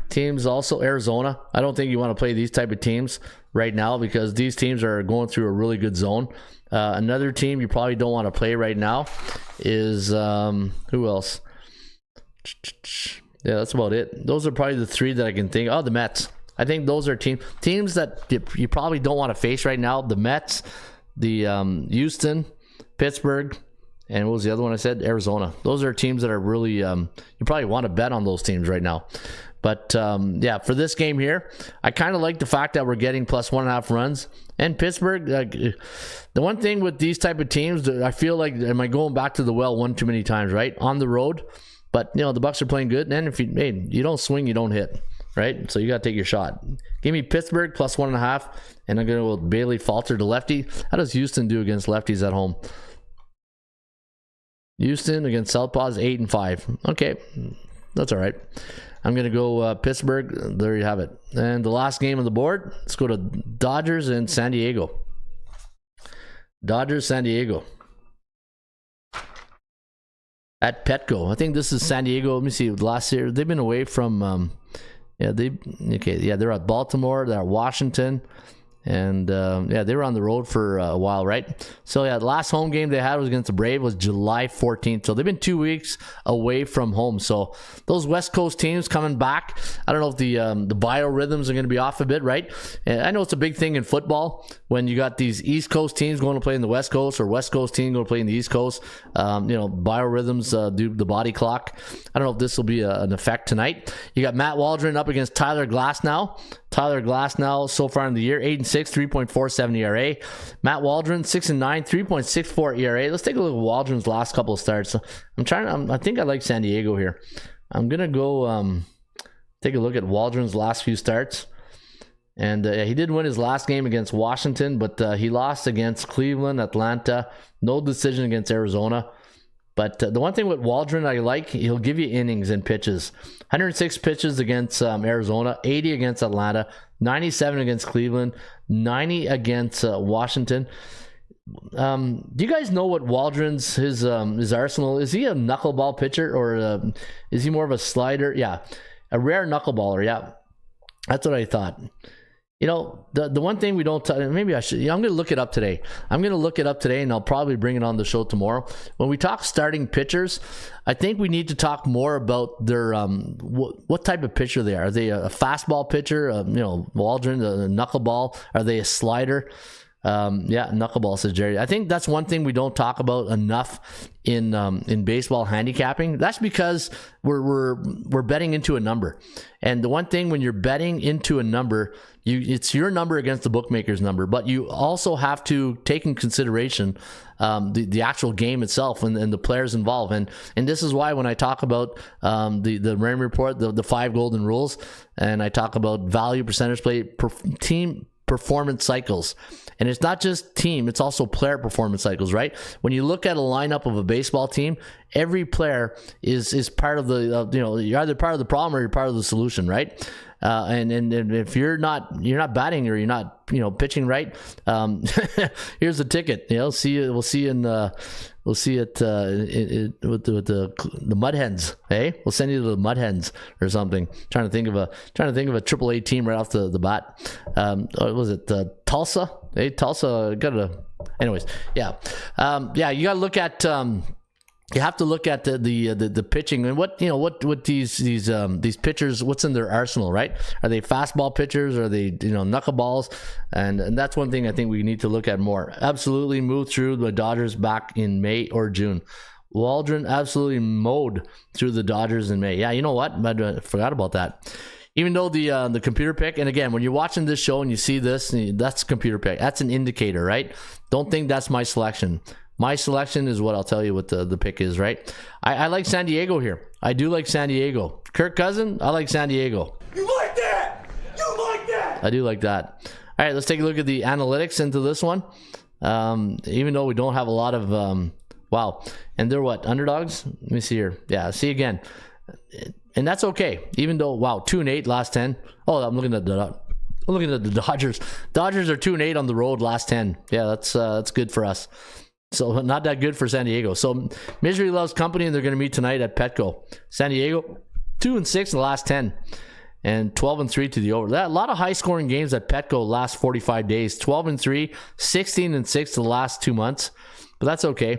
Speaker 2: Teams also, Arizona. I don't think you want to play these type of teams right now because these teams are going through a really good zone. Another team you probably don't want to play right now is, who else? Yeah, that's about it. Those are probably the three that I can think. Oh, the Mets. I think those are teams that you probably don't want to face right now. The Mets, the Houston, Pittsburgh, and what was the other one I said? Arizona. Those are teams that are really, you probably want to bet on those teams right now. But, yeah, for this game here, I kind of like the fact that we're getting plus 1.5 runs. And Pittsburgh, the one thing with these type of teams, I feel like, am I going back to the well one too many times, right? On the road. But, you know, the Bucks are playing good. And if you don't swing, you don't hit, right? So you got to take your shot. Give me Pittsburgh plus 1.5. And I'm going to go with Bailey Falter to lefty. How does Houston do against lefties at home? Houston against Southpaws, 8-5. Okay, that's all right. I'm going to go Pittsburgh. There you have it. And the last game on the board, let's go to Dodgers and San Diego. Dodgers, San Diego. At Petco. I think this is San Diego. Let me see. Last year, they've been away from, they're at Baltimore. They're at Washington. And, they were on the road for a while, right? So, the last home game they had was against the Braves was July 14th. So, they've been 2 weeks away from home. So, those West Coast teams coming back, I don't know if the biorhythms are going to be off a bit, right? And I know it's a big thing in football when you got these East Coast teams going to play in the West Coast or West Coast team going to play in the East Coast. Biorhythms do the body clock. I don't know if this will be an effect tonight. You got Matt Waldron up against Tyler Glasnow. Tyler Glasnow so far in the year, 8-6, 3.47 ERA. Matt Waldron, 6-9, 3.64 ERA. Let's take a look at Waldron's last couple of starts. I think I like San Diego here. I'm going to go take a look at Waldron's last few starts. And he did win his last game against Washington, but he lost against Cleveland, Atlanta. No decision against Arizona. But the one thing with Waldron I like, he'll give you innings and pitches. 106 pitches against Arizona, 80 against Atlanta, 97 against Cleveland, 90 against Washington. Do you guys know what Waldron's his arsenal? Is he a knuckleball pitcher or is he more of a slider? Yeah, a rare knuckleballer. Yeah, that's what I thought. You know, the one thing we don't maybe I should, I'm going to look it up today. And I'll probably bring it on the show tomorrow. When we talk starting pitchers, I think we need to talk more about their what type of pitcher they are. Are they a fastball pitcher? Waldron, a knuckleball? Are they a slider? Knuckleball, says Jerry. I think that's one thing we don't talk about enough in baseball handicapping. That's because we're betting into a number, and the one thing when you're betting into a number, it's your number against the bookmaker's number, but you also have to take in consideration the actual game itself and the players involved. And this is why when I talk about the Raymond Report, the 5 golden rules, and I talk about value, percentage play, team performance cycles. And it's not just team, it's also player performance cycles, right? When you look at a lineup of a baseball team, every player is part of the, you're either part of the problem or you're part of the solution, right? And if you're not batting or you're not, pitching right, here's the ticket. We'll see you at with the Mud Hens. Hey, we'll send you to the Mud Hens or something. Trying to think of a AAA team right off the bat. Was it Tulsa? Hey, Tulsa anyways. Yeah. You got to look at. You have to look at the pitching and what these pitchers, what's in their arsenal, right? Are they fastball pitchers? Are they knuckleballs? And that's one thing I think we need to look at more. Absolutely moved through the Dodgers back in May or June. Waldron absolutely mowed through the Dodgers in May. Yeah, you know what? I forgot about that. Even though the computer pick, and again, when you're watching this show and you see this, that's computer pick. That's an indicator, right? Don't think that's my selection. My selection is what I'll tell you what the pick is, right? I like San Diego here. I do like San Diego. Kirk Cousin, I like San Diego.
Speaker 6: You like that? You like that?
Speaker 2: I do like that. All right, let's take a look at the analytics into this one. Even though we don't have a lot of, wow. And they're what, underdogs? Let me see here. Yeah, see again. And that's okay. Even though, wow, 2-8 last 10. Oh, I'm looking at the Dodgers. Dodgers are 2-8 on the road last 10. Yeah, that's good for us. So not that good for San Diego. So misery loves company, and they're going to meet tonight at Petco. San Diego, 2-6 in the last 10. And 12-3 to the over. That a lot of high-scoring games at Petco last 45 days. 12-3, 16-6 the last 2 months. But that's okay.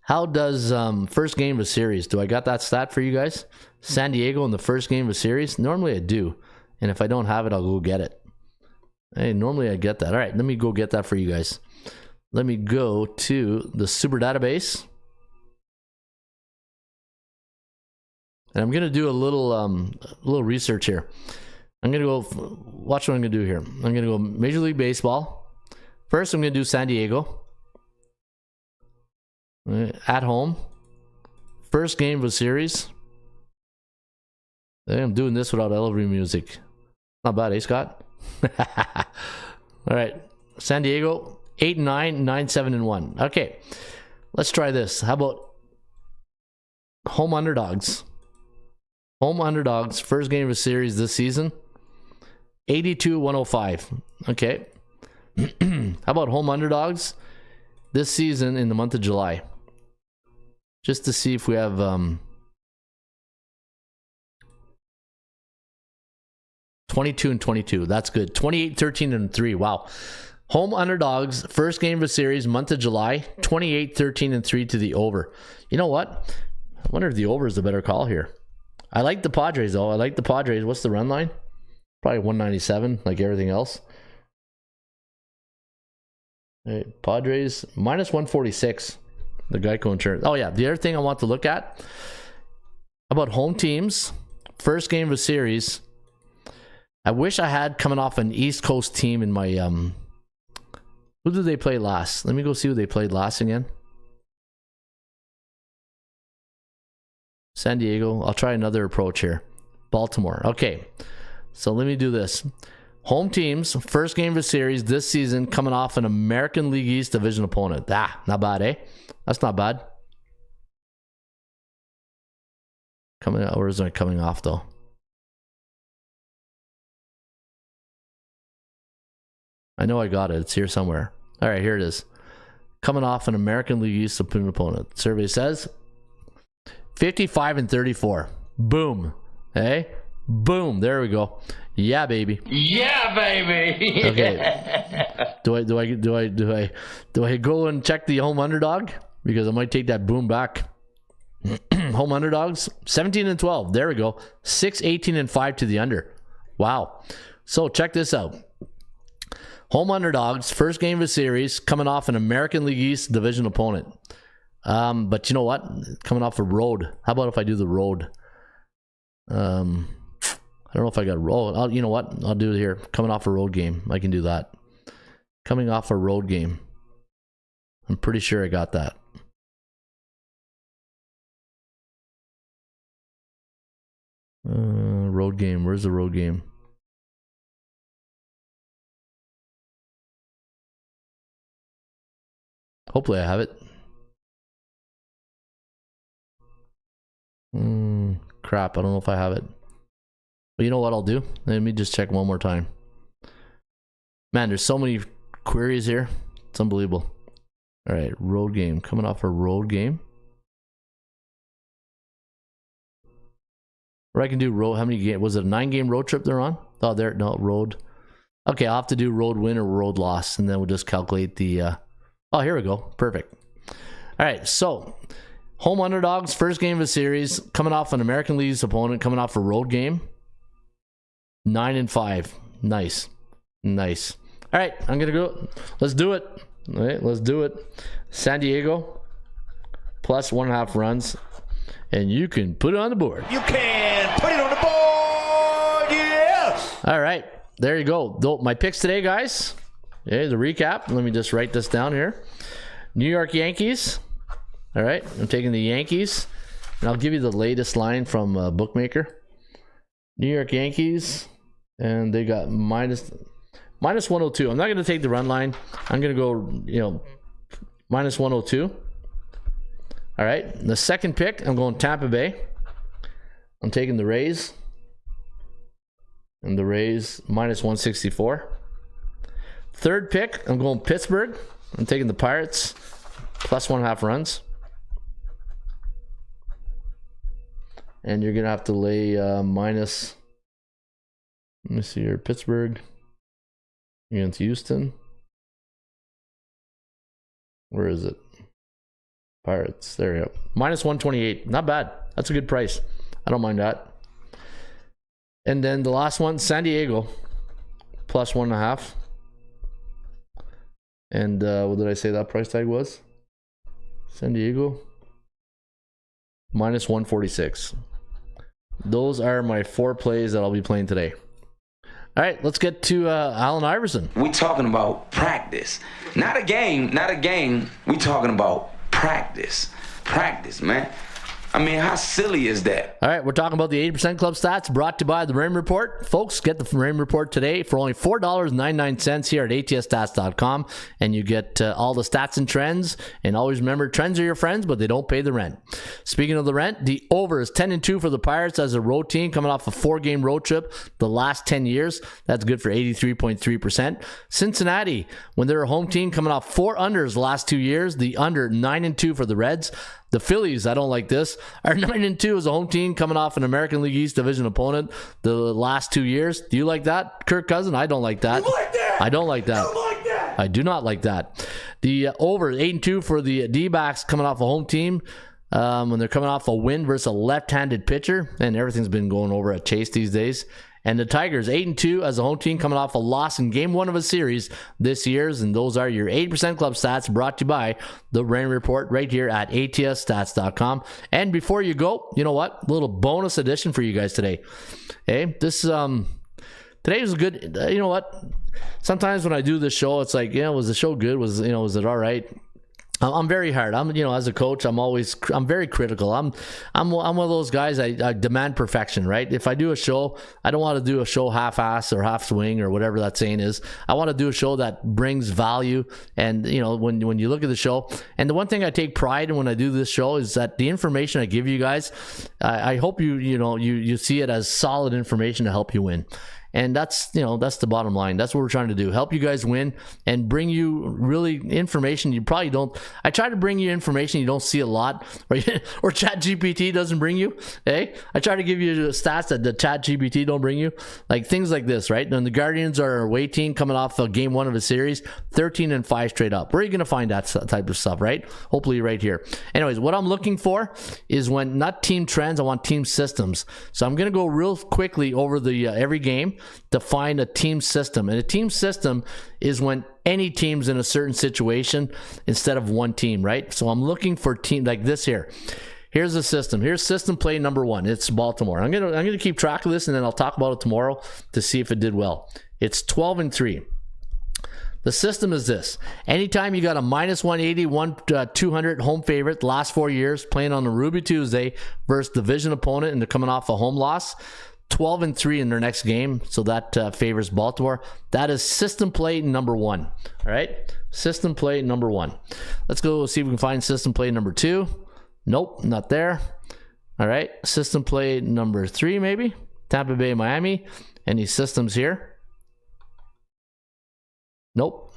Speaker 2: How does first game of a series? Do I got that stat for you guys? San Diego in the first game of a series? Normally I do. And if I don't have it, I'll go get it. Hey, normally I get that. All right, let me go get that for you guys. Let me go to the Super Database. And I'm going to do a little research here. I'm going to go, watch what I'm going to do here. I'm going to go Major League Baseball. First, I'm going to do San Diego. At home. First game of a series. I'm doing this without elevator music. Not bad, eh, Scott? All right. San Diego, 8-9, 9-7-1. Okay. Let's try this. How about home underdogs? Home underdogs, first game of a series this season, 82-105. Okay. How about home underdogs this season in the month of July? Just to see if we have 22-22. That's good. 28-13-3. Wow. Home underdogs, first game of a series, month of July, 28-13-3 to the over. You know what? I wonder if the over is the better call here. I like the Padres, though. I like the Padres. What's the run line? Probably 197, like everything else. Hey, Padres, minus 146. The Geico insurance. Oh, yeah. The other thing I want to look at, about home teams, first game of a series. I wish I had coming off an East Coast team in my... Who did they play last? Let me go see who they played last again. San Diego. I'll try another approach here. Baltimore. Okay. So let me do this. Home teams, first game of a series this season, coming off an American League East division opponent. Not bad, eh? That's not bad. Coming out, or is it coming off, though? I know I got it. It's here somewhere. All right, here it is. Coming off an American League East opponent. Survey says 55-34. Boom. Hey? Boom. There we go. Yeah, baby.
Speaker 3: Yeah, baby.
Speaker 2: Okay. Do I go and check the home underdog? Because I might take that boom back. Home underdogs, 17-12. There we go. 6-18-5 to the under. Wow. So check this out. Home underdogs, first game of a series, coming off an American League East division opponent. But you know what? Coming off a road. How about if I do the road? I don't know if I got road. You know what? I'll do it here. Coming off a road game. I can do that. Coming off a road game. I'm pretty sure I got that. Road game. Where's the road game? Hopefully I have it. Crap, I don't know if I have it. But you know what I'll do? Let me just check one more time. Man, there's so many queries here. It's unbelievable. All right, road game. Coming off a road game. Or I can do road. How many games? Was it a 9-game road trip they're on? Oh, there. No, road. Okay, I'll have to do road win or road loss. And then we'll just calculate the... Oh, here we go. Perfect. All right, so... Home underdogs, first game of a series, coming off an American League opponent, coming off a road game. 9-5. Nice. Nice. All right, I'm going to go. Let's do it. All right, let's do it. San Diego, plus 1.5 runs. And you can put it on the board.
Speaker 5: You can put it on the board, yes!
Speaker 2: All right, there you go. My picks today, guys. Okay, the recap. Let me just write this down here. New York Yankees. All right, I'm taking the Yankees, and I'll give you the latest line from Bookmaker. New York Yankees, and they got minus 102. I'm not going to take the run line. I'm going to go, minus 102. All right, the second pick, I'm going Tampa Bay. I'm taking the Rays, and the Rays minus 164. Third pick, I'm going Pittsburgh. I'm taking the Pirates, plus 1.5 runs. And you're going to have to lay minus, let me see here, Pittsburgh against Houston. Where is it? Pirates. There we go. Minus 128. Not bad. That's a good price. I don't mind that. And then the last one, San Diego, plus 1.5. And what did I say that price tag was? San Diego, minus 146. Those are my 4 plays that I'll be playing today. All right, let's get to Allen Iverson.
Speaker 7: We talking about practice, not a game. Not a game. We talking about practice. Practice, man. I mean, how silly is that?
Speaker 2: All right, we're talking about the 80% Club Stats brought to you by the Raymond Report. Folks, get the Raymond Report today for only $4.99 here at ATSstats.com, and you get all the stats and trends. And always remember, trends are your friends, but they don't pay the rent. Speaking of the rent, the over is 10-2 for the Pirates as a road team coming off a 4-game road trip the last 10 years. That's good for 83.3%. Cincinnati, when they're a home team, coming off 4 unders the last 2 years. The under 9-2 for the Reds. The Phillies, I don't like this, are 9-2 as a home team coming off an American League East division opponent the last 2 years. Do you like that, Kirk Cousins? I don't like that.
Speaker 6: You like that?
Speaker 2: I don't like that.
Speaker 6: You like that?
Speaker 2: I do not like that. The over 8-2 for the D-backs coming off a home team when they're coming off a win versus a left-handed pitcher, and everything's been going over at Chase these days. And the Tigers, 8-2 as a home team coming off a loss in game 1 of a series this year's. And those are your 80% Club Stats brought to you by the Rain Report right here at ATSstats.com. And before you go, you know what? A little bonus edition for you guys today. Hey, this today was good. You know what? Sometimes when I do this show, it's like, was the show good? Was it all right? I'm very hard. As a coach, I'm very critical. I'm one of those guys. I demand perfection, right? If I do a show, I don't want to do a show half-ass or half swing or whatever that saying is. I want to do a show that brings value. And when you look at the show, and the one thing I take pride in when I do this show is that the information I give you guys, I hope you see it as solid information to help you win. And that's the bottom line. That's what we're trying to do. Help you guys win and bring you really information you probably don't. I try to bring you information you don't see a lot, or ChatGPT doesn't bring you. Hey, I try to give you stats that the ChatGPT don't bring you. Like things like this, right? And the Guardians are a away team coming off of game 1 of a series, 13-5 straight up. Where are you going to find that type of stuff, right? Hopefully right here. Anyways, what I'm looking for is when not team trends, I want team systems. So I'm going to go real quickly over the every game to find a team system. And a team system is when any team's in a certain situation instead of one team, right? So I'm looking for team like this here. Here's the system. Here's system play number 1. It's Baltimore. I'm gonna keep track of this, and then I'll talk about it tomorrow to see if it did well. It's 12-3. The system is this. Anytime you got a minus 180, 200 home favorite the last 4 years playing on a Ruby Tuesday versus division opponent, and they're coming off a home loss, 12-3 in their next game, so that favors Baltimore. That is system play number 1. All right, system play number 1. Let's go see if we can find system play number 2. Nope, not there. All right, system play number 3 maybe. Tampa Bay, Miami. Any systems here? Nope.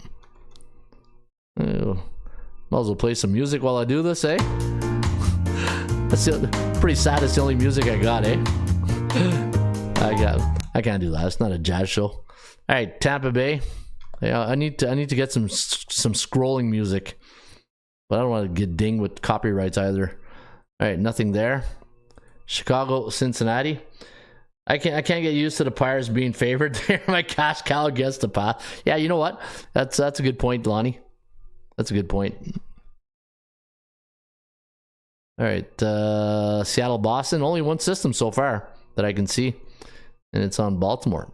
Speaker 2: Might as well play some music while I do this, eh? That's pretty sad. It's the only music I got, eh? I can't do that. It's not a jazz show. All right, Tampa Bay. Yeah, I need to get some scrolling music, but I don't want to get dinged with copyrights either. All right, nothing there. Chicago, Cincinnati. I can't get used to the Pirates being favored there. My cash cow gets the pass. Yeah, you know what? That's a good point, Lonnie. That's a good point. All right, Seattle, Boston. Only one system so far that I can see, and it's on Baltimore.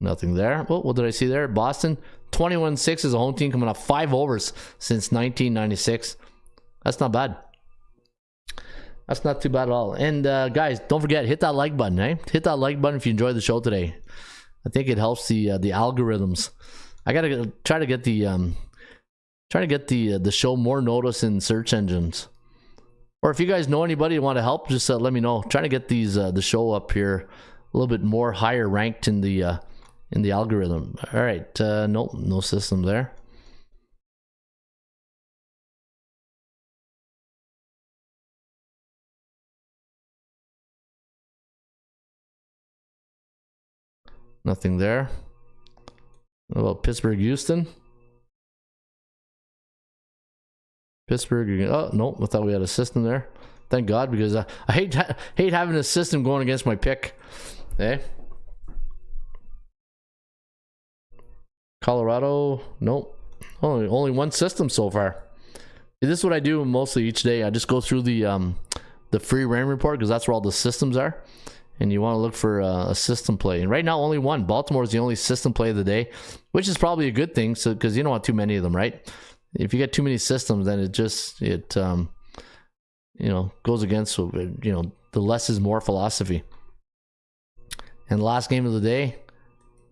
Speaker 2: Nothing there. Oh, what did I see there? Boston, 21-6 is a home team coming off 5 overs since 1996. That's not bad. That's not too bad at all. And guys, don't forget, hit that like button, eh? Hit that like button if you enjoyed the show today. I think it helps the algorithms. I gotta try to get the show more notice in search engines. Or if you guys know anybody who want to help, just let me know. I'm trying to get the show up here a little bit more higher ranked in the algorithm. All right, nope, no system there. Nothing there. What about Pittsburgh, Houston? Pittsburgh. Oh no, I thought we had a system there. Thank God, because I hate having a system going against my pick. Okay. Colorado. Nope. Only one system so far. This is what I do mostly each day. I just go through the free Ram report because that's where all the systems are. And you want to look for a system play. And right now, only one. Baltimore is the only system play of the day, which is probably a good thing. So because you don't want too many of them, right? If you get too many systems, then it goes against the less is more philosophy. And the last game of the day,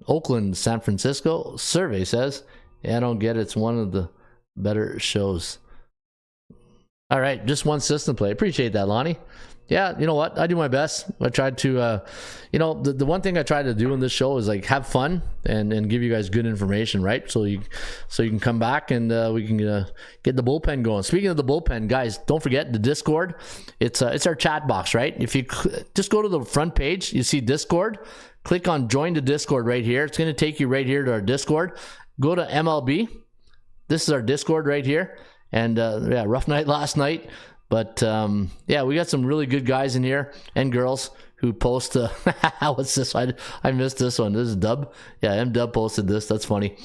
Speaker 2: Oakland, San Francisco. Survey says, I don't get it. It's one of the better shows. All right, just one system play. Appreciate that, Lonnie. Yeah, you know what? I do my best. I tried to, the one thing I try to do in this show is like have fun and give you guys good information, right? So you can come back and we can get the bullpen going. Speaking of the bullpen, guys, don't forget the Discord. It's our chat box, right? If you just go to the front page, you see Discord. Click on join the Discord right here. It's going to take you right here to our Discord. Go to MLB. This is our Discord right here. And rough night last night. But we got some really good guys in here and girls who post. What's this? I missed this one. This is Dub. Yeah, M Dub posted this. That's funny.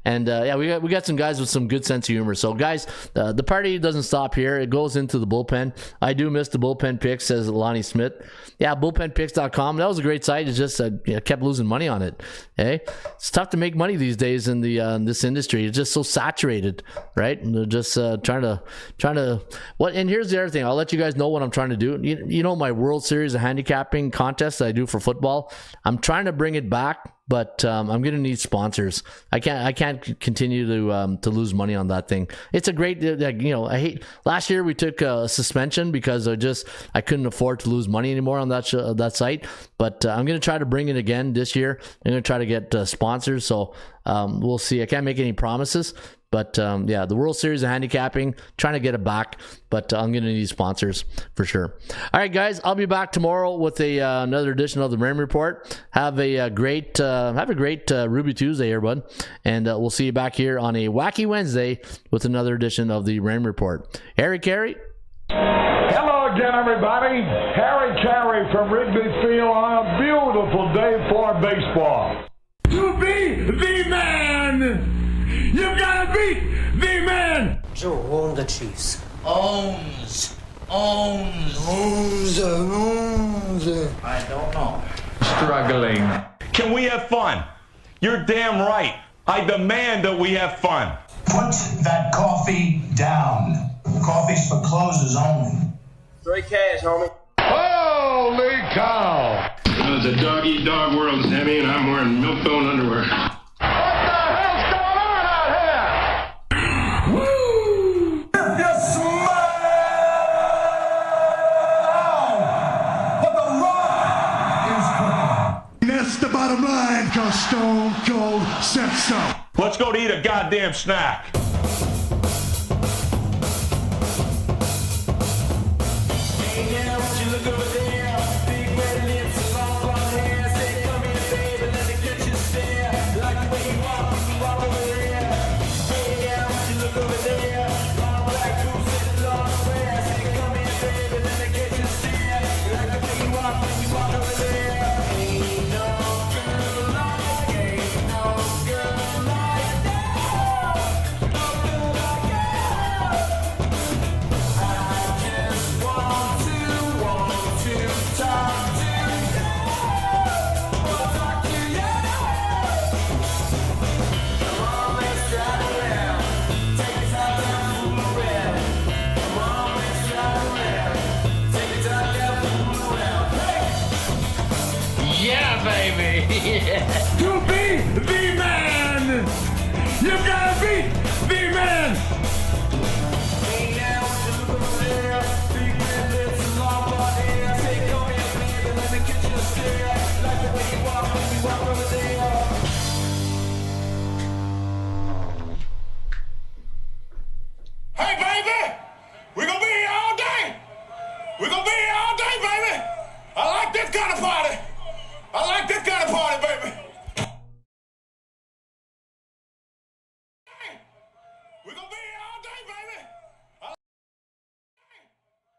Speaker 2: And we got some guys with some good sense of humor. So guys, the party doesn't stop here. It goes into the bullpen. I do miss the bullpen picks, says Lonnie Smith. Yeah, bullpenpicks.com. That was a great site. It's just I kept losing money on it. Hey, it's tough to make money these days in the this industry. It's just so saturated, right? And they're just trying to what. And here's the other thing. I'll let you guys know what I'm trying to do. You know my World Series of handicapping contest that I do for football. I'm trying to bring it back. But I'm gonna need sponsors. I can't continue to lose money on that thing. It's a great, I hate. Last year we took a suspension because I couldn't afford to lose money anymore on that site. But I'm gonna try to bring it again this year. I'm gonna try to get sponsors. So we'll see. I can't make any promises. But the World Series of handicapping, trying to get it back. But I'm going to need sponsors for sure. All right, guys, I'll be back tomorrow with another edition of the Ram Report. Have a great Ruby Tuesday here, bud. And we'll see you back here on a wacky Wednesday with another edition of the Ram Report. Harry Carey.
Speaker 1: Hello again, everybody. Harry Carey from Wrigley Field on a beautiful day for baseball.
Speaker 6: To be the man! You gotta beat the man!
Speaker 8: Joe, own the Chiefs.
Speaker 5: Owns.
Speaker 8: Owns.
Speaker 5: I don't know.
Speaker 4: Struggling.
Speaker 5: Can we have fun? You're damn right. I demand that we have fun.
Speaker 9: Put that coffee down. Coffee's for closers only.
Speaker 3: Straight cash, homie.
Speaker 1: Holy cow!
Speaker 10: It's a dog-eat-dog world, Sammy, and I'm wearing milk-bone underwear.
Speaker 11: That's the bottom line, cause Stone Cold said so.
Speaker 5: Let's go to eat a goddamn snack.
Speaker 6: To be the man! You gotta beat the man!
Speaker 5: Hey, baby! We're gonna be here all day! We're gonna be here all day, baby! I like this kind of party! I like this kind of party, baby!